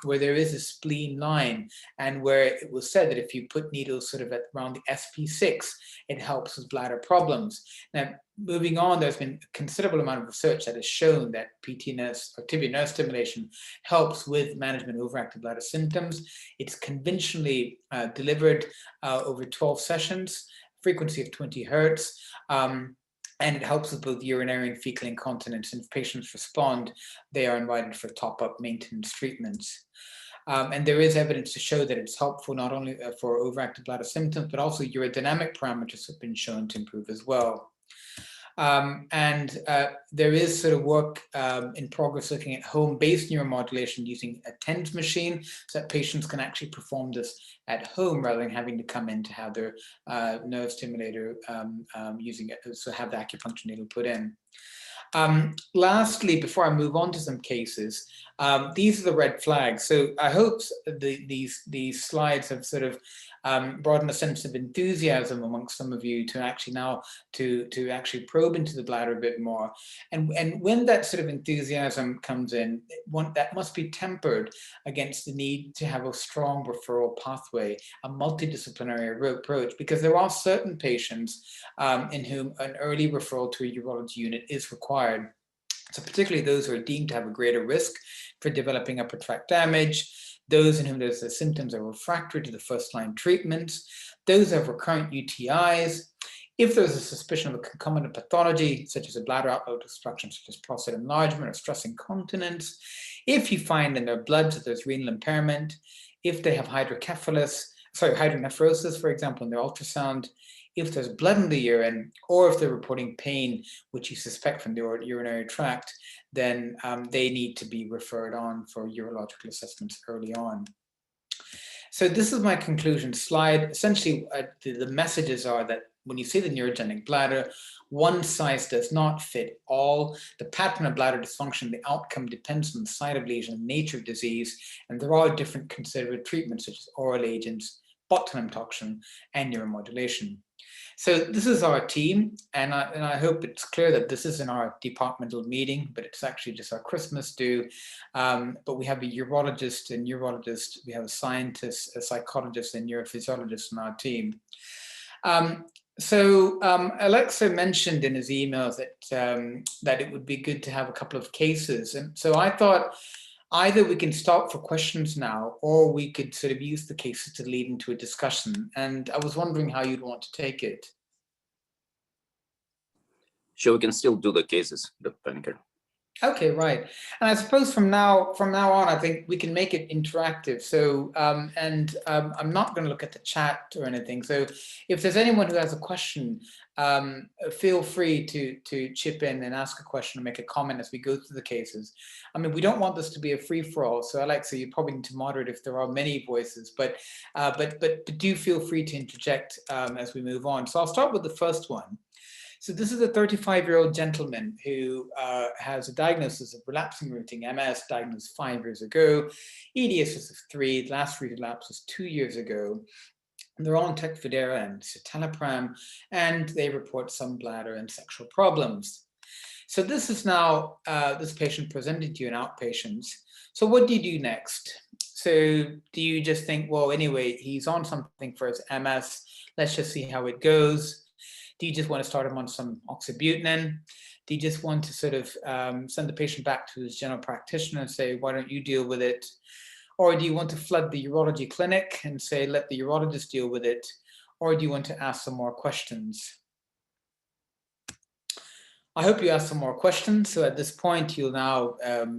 where there is a spleen line, and where it was said that if you put needles sort of at around the SP6, it helps with bladder problems. Now, moving on, there's been a considerable amount of research that has shown that PT-nerve or tibial nerve stimulation helps with management of overactive bladder symptoms. It's conventionally delivered over 12 sessions, frequency of 20 hertz, and it helps with both urinary and fecal incontinence. And if patients respond, they are invited for top-up maintenance treatments. And there is evidence to show that it's helpful not only for overactive bladder symptoms, but also urodynamic parameters have been shown to improve as well. There is sort of work in progress looking at home-based neuromodulation using a TENS machine, so that patients can actually perform this at home rather than having to come in to have their nerve stimulator using it, so have the acupuncture needle put in. Lastly, before I move on to some cases, these are the red flags. So I hope these slides have sort of brought in a sense of enthusiasm amongst some of you to actually now to actually probe into the bladder a bit more. And when that sort of enthusiasm comes in, that must be tempered against the need to have a strong referral pathway, a multidisciplinary approach, because there are certain patients in whom an early referral to a urology unit is required. So particularly those who are deemed to have a greater risk for developing upper tract damage, those in whom the symptoms are refractory to the first-line treatments, those who have recurrent UTIs, if there's a suspicion of a concomitant pathology, such as a bladder outlet obstruction, such as prostate enlargement or stress incontinence, if you find in their blood that there's renal impairment, if they have hydronephrosis, for example, in their ultrasound, if there's blood in the urine, or if they're reporting pain, which you suspect from the urinary tract, then they need to be referred on for urological assessments early on. So this is my conclusion slide. Essentially, the messages are that when you say the neurogenic bladder, one size does not fit all. The pattern of bladder dysfunction, the outcome depends on the site of lesion, the nature of disease, and there are different considered treatments such as oral agents, botulinum toxin, and neuromodulation. So this is our team, and I hope it's clear that this isn't our departmental meeting, but it's actually just our Christmas do. But we have a urologist, a neurologist, we have a scientist, a psychologist, and neurophysiologist on our team. Alexa mentioned in his emails that that it would be good to have a couple of cases, and so I thought either we can stop for questions now, or we could sort of use the cases to lead into a discussion. And I was wondering how you'd want to take it. Sure, we can still do the cases, Dr. Panicker. Okay, right. And I suppose from now on, I think we can make it interactive. So, I'm not going to look at the chat or anything. So if there's anyone who has a question, feel free to chip in and ask a question or make a comment as we go through the cases. I mean, we don't want this to be a free-for-all. So Alexa, you probably need to moderate if there are many voices, but do feel free to interject as we move on. So I'll start with the first one. So this is a 35-year-old gentleman who has a diagnosis of relapsing remitting MS, diagnosed 5 years ago. EDS was of 3, the last relapse was 2 years ago. And they're on Tecfidera and citalopram, and they report some bladder and sexual problems. So this is now, this patient presented to you in outpatients. So what do you do next? So do you just think, well, anyway, he's on something for his MS, let's just see how it goes? Do you just want to start him on some oxybutynin? Do you just want to sort of send the patient back to his general practitioner and say, why don't you deal with it? Or do you want to flood the urology clinic and say, let the urologist deal with it? Or do you want to ask some more questions? I hope you ask some more questions. So at this point, you'll now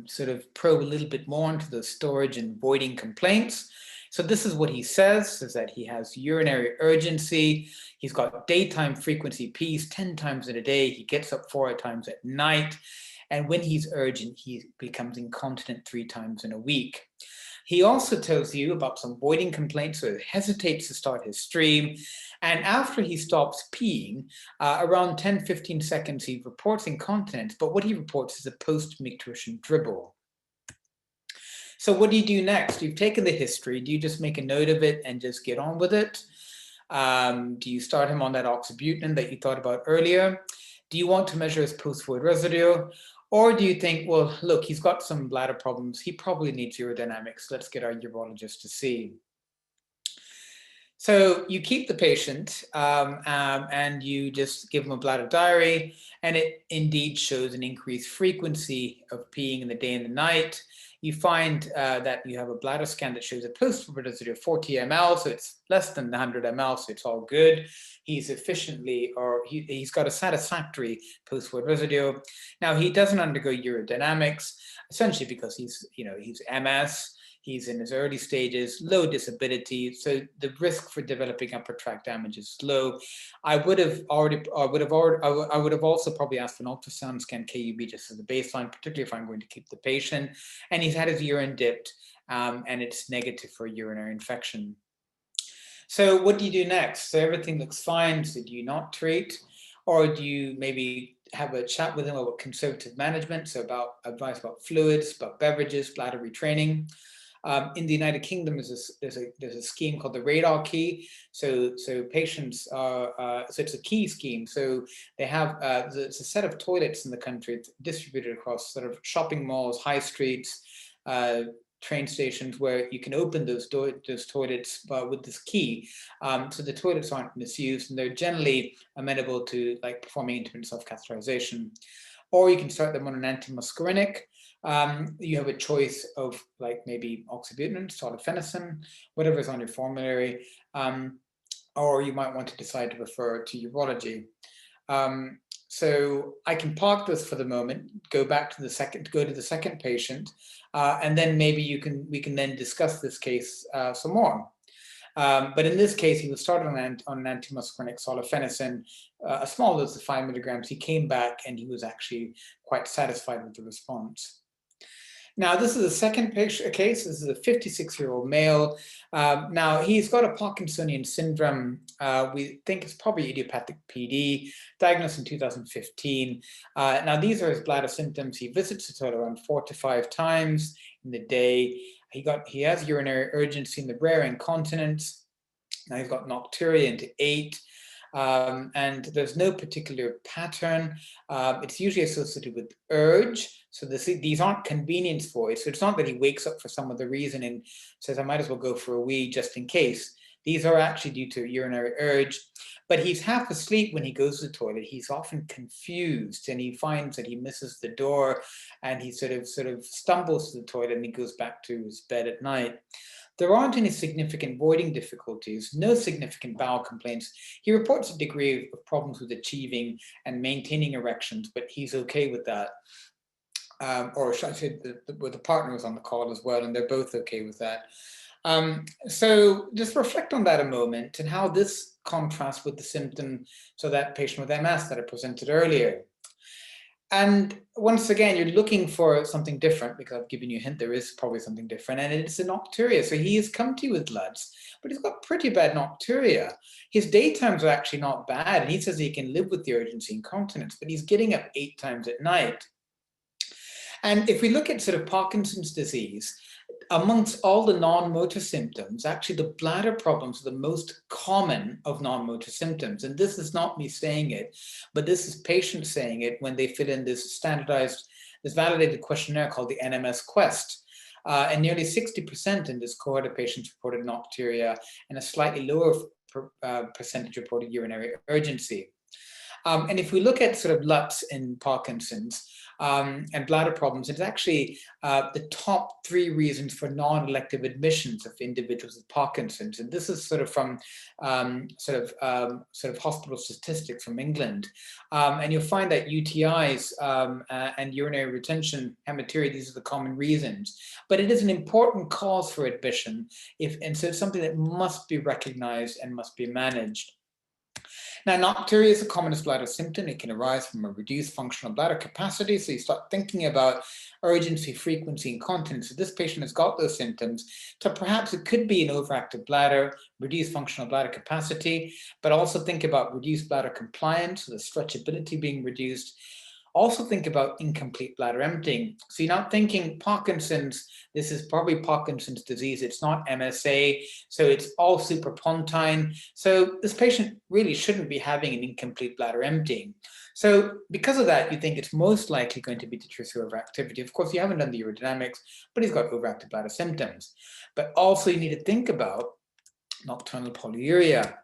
sort of probe a little bit more into the storage and voiding complaints. So this is what he says, is that he has urinary urgency. He's got daytime frequency P's 10 times in a day. He gets up 4 times at night. And when he's urgent, he becomes incontinent 3 times in a week. He also tells you about some voiding complaints, so he hesitates to start his stream. And after he stops peeing, around 10-15 seconds, he reports incontinence, but what he reports is a post-micturition dribble. So what do you do next? You've taken the history. Do you just make a note of it and just get on with it? Do you start him on that oxybutynin that you thought about earlier? Do you want to measure his post-void residue? Or do you think, well, look, he's got some bladder problems. He probably needs urodynamics. Let's get our urologist to see. So you keep the patient and you just give him a bladder diary, and it indeed shows an increased frequency of peeing in the day and the night. You find that you have a bladder scan that shows a post-void residue of 40 ml, so it's less than 100 ml, so it's all good. He's efficiently, or he's got a satisfactory post-void residue. Now, he doesn't undergo urodynamics, essentially because he's MS. He's in his early stages, low disability, so the risk for developing upper tract damage is low. I would have also probably asked for an ultrasound scan KUB just as a baseline, particularly if I'm going to keep the patient. And he's had his urine dipped, and it's negative for urinary infection. So what do you do next? So everything looks fine. So do you not treat, or do you maybe have a chat with him about conservative management? So about advice about fluids, about beverages, bladder retraining. In the United Kingdom, there's a scheme called the Radar Key. So patients are so it's a key scheme. So they have it's a set of toilets in the country distributed across sort of shopping malls, high streets, train stations, where you can open those toilets with this key. So the toilets aren't misused, and they're generally amenable to like performing intermittent self-catheterization. Or you can start them on an antimuscarinic. You have a choice of like maybe oxybutynin, solifenacin, whatever is on your formulary, or you might want to decide to refer to urology. So I can park this for the moment, go to the second patient, and then maybe we can then discuss this case some more. But in this case, he was started on an antimuscarinic solifenacin, a small dose of 5 milligrams. He came back and he was actually quite satisfied with the response. Now, this is the second case. This is a 56-year-old male. Now, he's got a Parkinsonian syndrome. We think it's probably idiopathic PD, diagnosed in 2015. Now, these are his bladder symptoms. He visits the toilet around 4 to 5 times in the day. He has urinary urgency in the rare incontinence. Now, he's got nocturia into 8. And there's no particular pattern. It's usually associated with urge. So these aren't convenience voids. So it's not that he wakes up for some other reason and says, I might as well go for a wee just in case. These are actually due to urinary urge. But he's half asleep when he goes to the toilet. He's often confused, and he finds that he misses the door, and he sort of stumbles to the toilet, and he goes back to his bed at night. There aren't any significant voiding difficulties, no significant bowel complaints. He reports a degree of problems with achieving and maintaining erections, but he's okay with that. Or should I say the partner was on the call as well, and they're both okay with that. So just reflect on that a moment and how this contrasts with the symptom, so that patient with MS that I presented earlier. And once again, you're looking for something different, because I've given you a hint, there is probably something different, and it's a nocturia. So he has come to you with LUDS, but he's got pretty bad nocturia. His daytimes are actually not bad, and he says he can live with the urgency incontinence, but he's getting up 8 times at night. And if we look at sort of Parkinson's disease, amongst all the non-motor symptoms, actually the bladder problems are the most common of non-motor symptoms. And this is not me saying it, but this is patients saying it when they fill in this standardized, this validated questionnaire called the NMS Quest. And nearly 60% in this cohort of patients reported nocturia, and a slightly lower percentage reported urinary urgency. And if we look at sort of LUTS in Parkinson's and bladder problems, it's actually the top 3 reasons for non-elective admissions of individuals with Parkinson's. And this is sort of from sort of hospital statistics from England. And you'll find that UTIs and urinary retention, hematuria, these are the common reasons. But it is an important cause for admission, and so it's something that must be recognized and must be managed. Now, nocturia is the commonest bladder symptom. It can arise from a reduced functional bladder capacity. So you start thinking about urgency, frequency, incontinence. So this patient has got those symptoms. So perhaps it could be an overactive bladder, reduced functional bladder capacity, but also think about reduced bladder compliance, so the stretchability being reduced. Also think about incomplete bladder emptying. So you're not thinking Parkinson's, this is probably Parkinson's disease, it's not MSA, so it's all suprapontine. So this patient really shouldn't be having an incomplete bladder emptying. So because of that, you think it's most likely going to be detritus overactivity. Of course, you haven't done the urodynamics, but he's got overactive bladder symptoms. But also you need to think about nocturnal polyuria,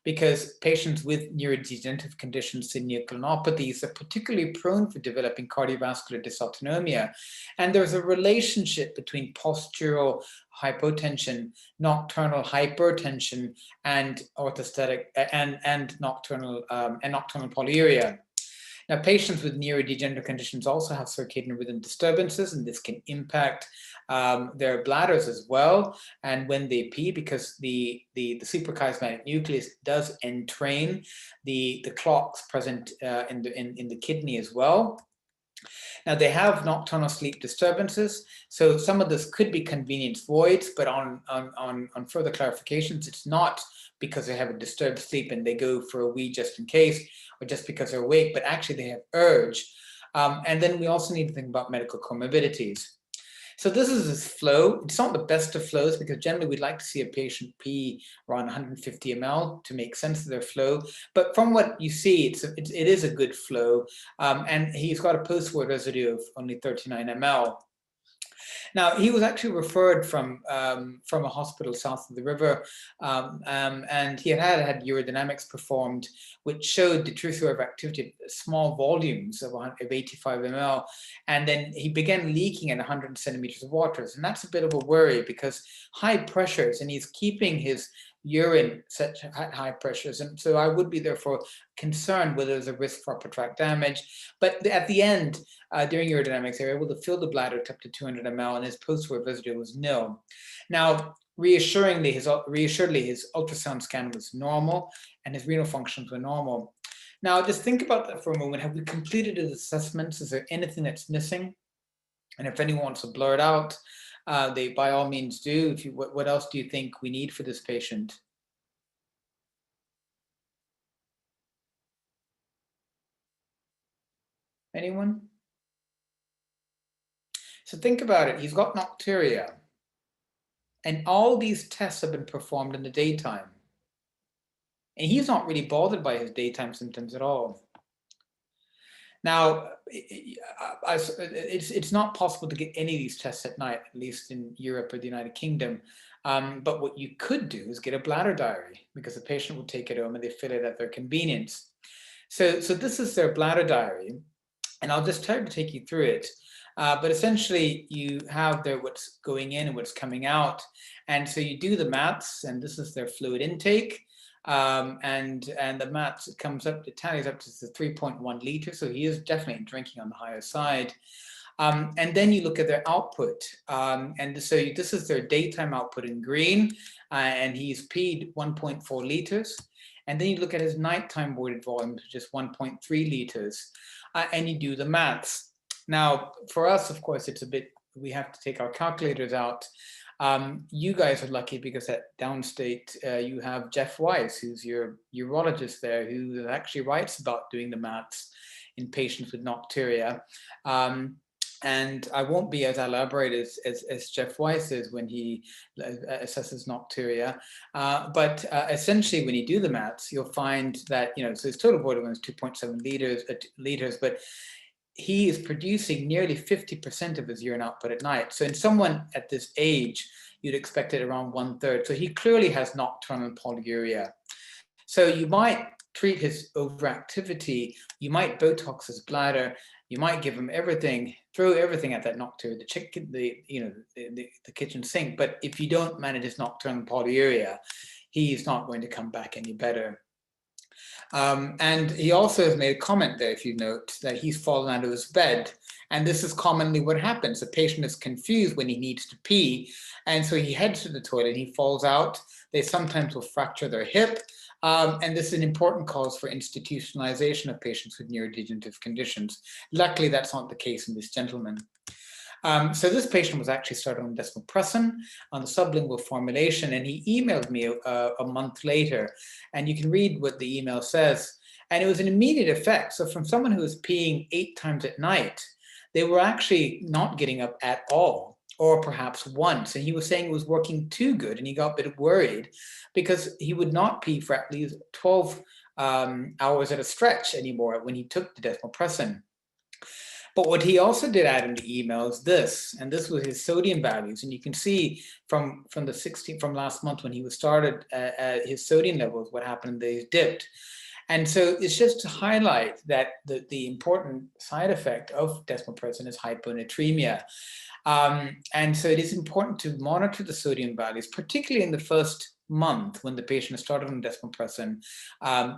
because patients with neurodegenerative conditions, synucleinopathies, are particularly prone for developing cardiovascular dysautonomia. And there's a relationship between postural hypotension, nocturnal hypertension, and orthostatic and nocturnal polyuria. Now, patients with neurodegenerative conditions also have circadian rhythm disturbances, and this can impact their bladders as well. And when they pee, because the suprachiasmatic nucleus does entrain the clocks present in the kidney as well. Now, they have nocturnal sleep disturbances, so some of this could be convenience voids, but on further clarifications, it's not because they have a disturbed sleep and they go for a wee just in case, or just because they're awake, but actually they have urge. And then we also need to think about medical comorbidities. So this is his flow. It's not the best of flows, because generally we'd like to see a patient pee around 150 ml to make sense of their flow. But from what you see, it is a good flow. And he's got a post-void residue of only 39 ml. Now, he was actually referred from a hospital south of the river, and he had urodynamics performed, which showed detritus overactivity at small volumes of 85 ml, and then he began leaking at 100 centimeters of water. And that's a bit of a worry, because high pressures, and he's keeping his urine such at high pressures, and so I would be therefore concerned whether there's a risk for upper tract damage. But at the end, during urodynamics, they were able to fill the bladder to up to 200 ml, and his post-void residue was nil. Now, reassuredly, his ultrasound scan was normal, and his renal functions were normal. Now, just think about that for a moment. Have we completed his assessments? Is there anything that's missing? And if anyone wants to blur it out, they by all means do. If you, what else do you think we need for this patient? Anyone? So think about it. He's got nocturia, and all these tests have been performed in the daytime. And he's not really bothered by his daytime symptoms at all. Now, it's not possible to get any of these tests at night, at least in Europe or the United Kingdom. But what you could do is get a bladder diary, because the patient will take it home and they fill it at their convenience. So this is their bladder diary, and I'll just try to take you through it. But essentially, you have there what's going in and what's coming out. And so you do the maths, and this is their fluid intake. And the maths, it comes up, it tallies up to 3.1 liters. So he is definitely drinking on the higher side. And then you look at their output. And so this is their daytime output in green, and he's peed 1.4 liters. And then you look at his nighttime voided volume, which is 1.3 liters, and you do the maths. Now, for us, of course, it's a bit, we have to take our calculators out. You guys are lucky because at Downstate, you have Jeff Weiss, who's your urologist there, who actually writes about doing the maths in patients with nocturia. And I won't be as elaborate as Jeff Weiss is when he assesses nocturia. But essentially, when you do the maths, you'll find that, so his total voided volume is 2.7 liters, but he is producing nearly 50% of his urine output at night. So in someone at this age, you'd expect it around 1/3. So he clearly has nocturnal polyuria. So you might treat his overactivity, you might Botox his bladder, you might give him everything, throw everything at that nocturia, the kitchen sink. But if you don't manage his nocturnal polyuria, he's not going to come back any better. And he also has made a comment there, if you note, that he's fallen out of his bed. And this is commonly what happens. The patient is confused when he needs to pee. And so he heads to the toilet, he falls out. They sometimes will fracture their hip. And this is an important cause for institutionalization of patients with neurodegenerative conditions. Luckily, that's not the case in this gentleman. So this patient was actually started on desmopressin on the sublingual formulation, and he emailed me a month later, and you can read what the email says. And it was an immediate effect. So from someone who was peeing 8 times at night, they were actually not getting up at all, or perhaps once. And he was saying it was working too good, and he got a bit worried because he would not pee for at least 12 hours at a stretch anymore when he took the desmopressin. But what he also did add in the email is this, and this was his sodium values. And you can see from last month when he was started, his sodium levels, what happened, they dipped. And so it's just to highlight that the important side effect of desmopressin is hyponatremia. And so it is important to monitor the sodium values, particularly in the first month when the patient has started on desmopressin,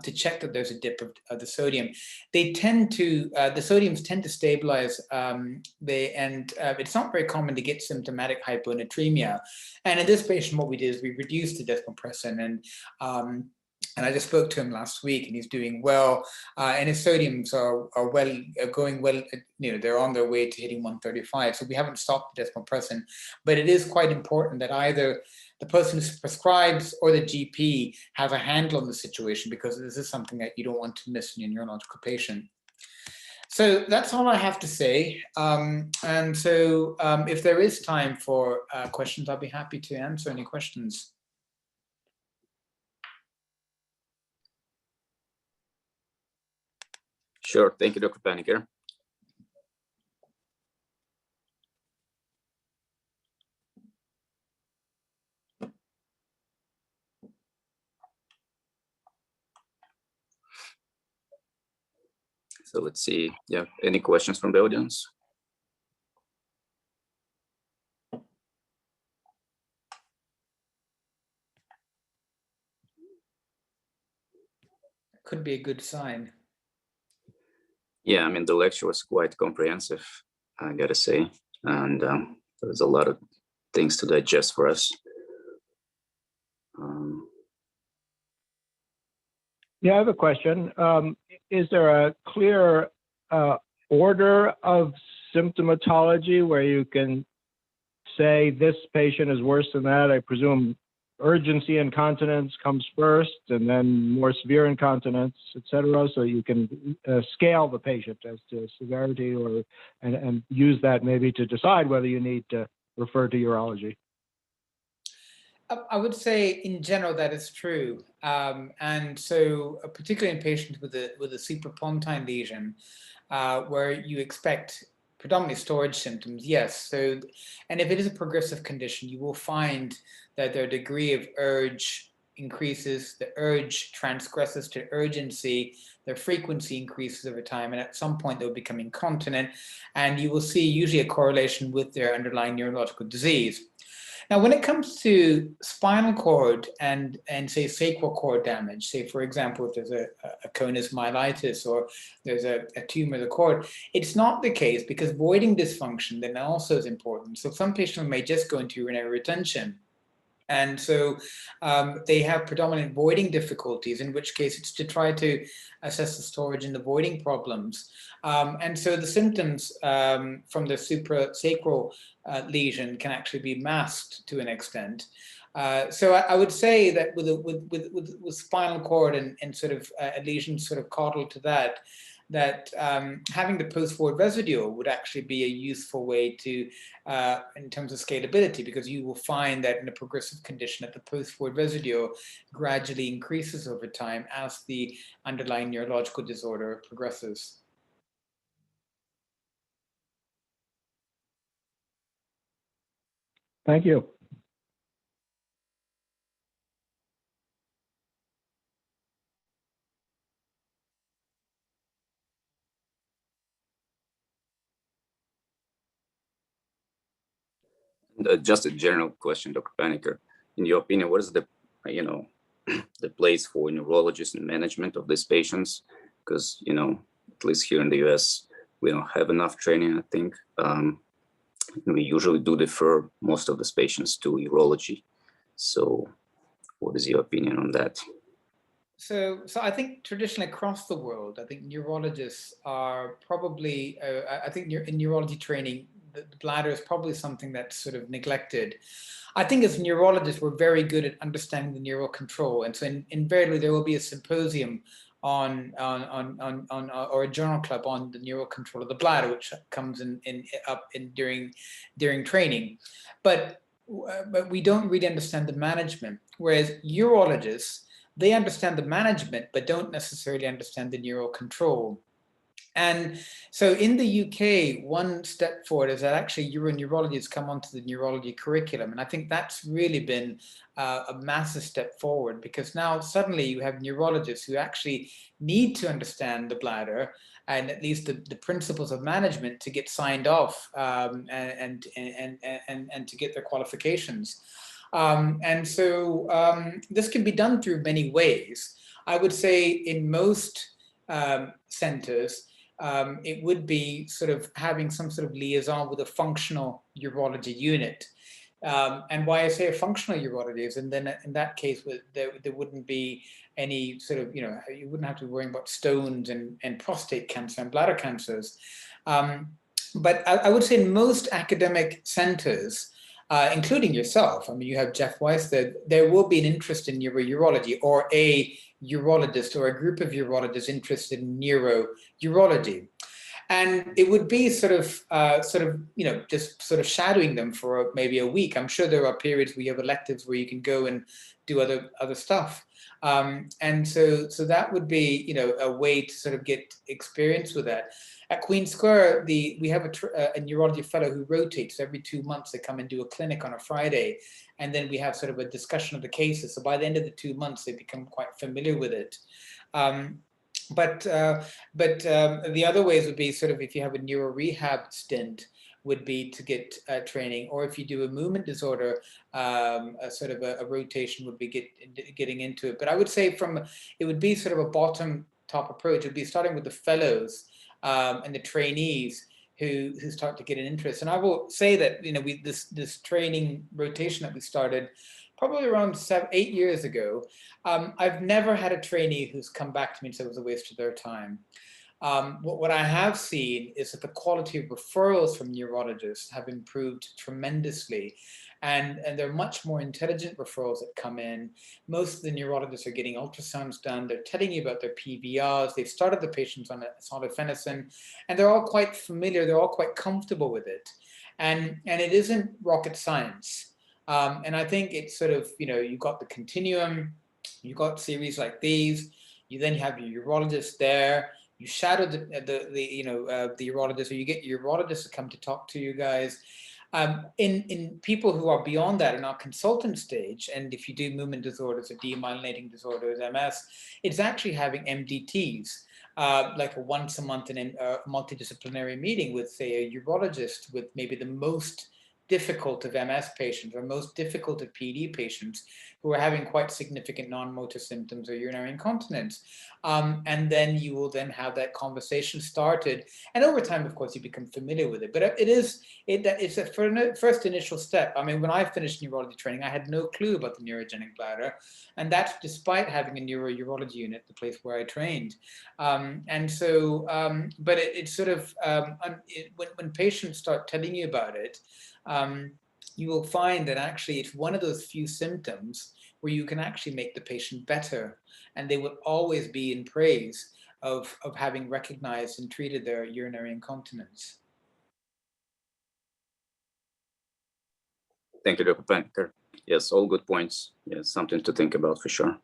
to check that there's a dip of the sodium. They tend to, the sodiums tend to stabilize, it's not very common to get symptomatic hyponatremia. And in this patient, what we did is we reduced the desmopressin, and I just spoke to him last week, and he's doing well. And his sodiums are going well. They're on their way to hitting 135. So we haven't stopped the desmopressin, but it is quite important that either the person who prescribes or the GP have a handle on the situation, because this is something that you don't want to miss in your neurological patient. So that's all I have to say. And so if there is time for questions, I'll be happy to answer any questions. Sure. Thank you, Dr. Panicker. So let's see. Yeah, any questions from the audience? Could be a good sign. Yeah, I mean, the lecture was quite comprehensive, I gotta say, and there's a lot of things to digest for us. Yeah, I have a question. Is there a clear order of symptomatology where you can say this patient is worse than that? I presume urgency incontinence comes first and then more severe incontinence, et cetera, so you can scale the patient as to severity and use that maybe to decide whether you need to refer to urology. I would say in general that is true. And so particularly in patients with a suprapontine lesion, where you expect predominantly storage symptoms, yes. So, and if it is a progressive condition, you will find that their degree of urge increases, the urge transgresses to urgency, their frequency increases over time, and at some point they'll become incontinent, and you will see usually a correlation with their underlying neurological disease. Now, when it comes to spinal cord and say sacral cord damage, say for example, if there's a conus myelitis or there's a tumor of the cord, it's not the case because voiding dysfunction then also is important. So some patients may just go into urinary retention. And so they have predominant voiding difficulties, in which case it's to try to assess the storage and the voiding problems. And so the symptoms from the suprasacral lesion can actually be masked to an extent. So I would say that with spinal cord and sort of a lesion sort of caudal to that, having the post-void residual would actually be a useful way to, in terms of scalability, because you will find that in a progressive condition that the post-void residual gradually increases over time as the underlying neurological disorder progresses. Thank you. Just a general question, Dr. Panicker. In your opinion, what is the, the place for neurologists in management of these patients? Because, at least here in the US, we don't have enough training, I think. We usually do defer most of these patients to urology. So what is your opinion on that? So I think traditionally across the world, I think neurologists are probably, I think in neurology training, the bladder is probably something that's sort of neglected. I think as neurologists, we're very good at understanding the neural control. And so invariably there will be a symposium or a journal club on the neural control of the bladder, which comes during training. But we don't really understand the management. Whereas urologists, they understand the management, but don't necessarily understand the neural control. And so in the UK, one step forward is that actually uroneurology has come onto the neurology curriculum. And I think that's really been a massive step forward, because now suddenly you have neurologists who actually need to understand the bladder and at least the principles of management to get signed off and to get their qualifications. And so this can be done through many ways. I would say in most centers, it would be sort of having some sort of liaison with a functional urology unit. And why I say a functional urology is, and then in that case, there wouldn't be any sort of, you wouldn't have to be worrying about stones and prostate cancer and bladder cancers. But I would say in most academic centers, including yourself, I mean, you have Jeff Weiss, there will be an interest in neurourology, or a urologist or a group of urologists interested in neurourology. And it would be sort of, just sort of shadowing them for maybe a week. I'm sure there are periods where you have electives where you can go and do other stuff. And so that would be, a way to sort of get experience with that. At Queen Square, we have a neurology fellow who rotates every 2 months. They come and do a clinic on a Friday, and then we have sort of a discussion of the cases. So by the end of the 2 months, they become quite familiar with it. But the other ways would be sort of if you have a neuro rehab stint, would be to get training, or if you do a movement disorder, a sort of a rotation would be getting into it. But I would say it would be sort of a bottom top approach. It would be starting with the fellows and the trainees who start to get an interest. And I will say that this training rotation that we started probably around 8 years ago. I've never had a trainee who's come back to me and said it was a waste of their time. What I have seen is that the quality of referrals from neurologists have improved tremendously. And there are much more intelligent referrals that come in. Most of the neurologists are getting ultrasounds done. They're telling you about their PVRs. They've started the patients on a solifenacin, and they're all quite familiar. They're all quite comfortable with it. And it isn't rocket science. And I think it's sort of, you've got the continuum, you've got series like these, you then have your urologist there, you shadow the urologist, or you get your urologist to come to talk to you guys. In people who are beyond that, in our consultant stage, and if you do movement disorders or demyelinating disorders, MS, it's actually having MDTs, like a once a month multidisciplinary meeting with, say, a urologist with maybe the most difficult of MS patients or most difficult of PD patients who are having quite significant non-motor symptoms or urinary incontinence. And then you will then have that conversation started. And over time, of course, you become familiar with it. But it's a first initial step. I mean, when I finished neurology training, I had no clue about the neurogenic bladder. And that's despite having a neurourology unit, the place where I trained. But it's sort of, when patients start telling you about it, you will find that actually it's one of those few symptoms where you can actually make the patient better, and they will always be in praise of having recognized and treated their urinary incontinence. Thank you, Dr. Panicker. Yes, all good points. Yes, something to think about for sure.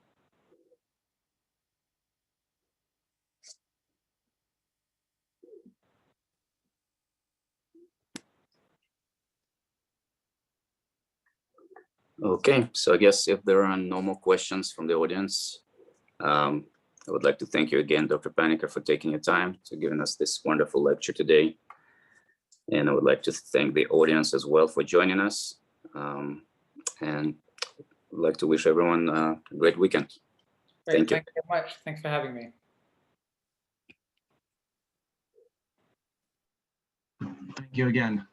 Okay, so I guess if there are no more questions from the audience, I would like to thank you again, Dr. Panicker, for taking your time to giving us this wonderful lecture today. And I would like to thank the audience as well for joining us. And I'd like to wish everyone a great weekend. Great, Thank you. Thank you very much. Thanks for having me. Thank you again.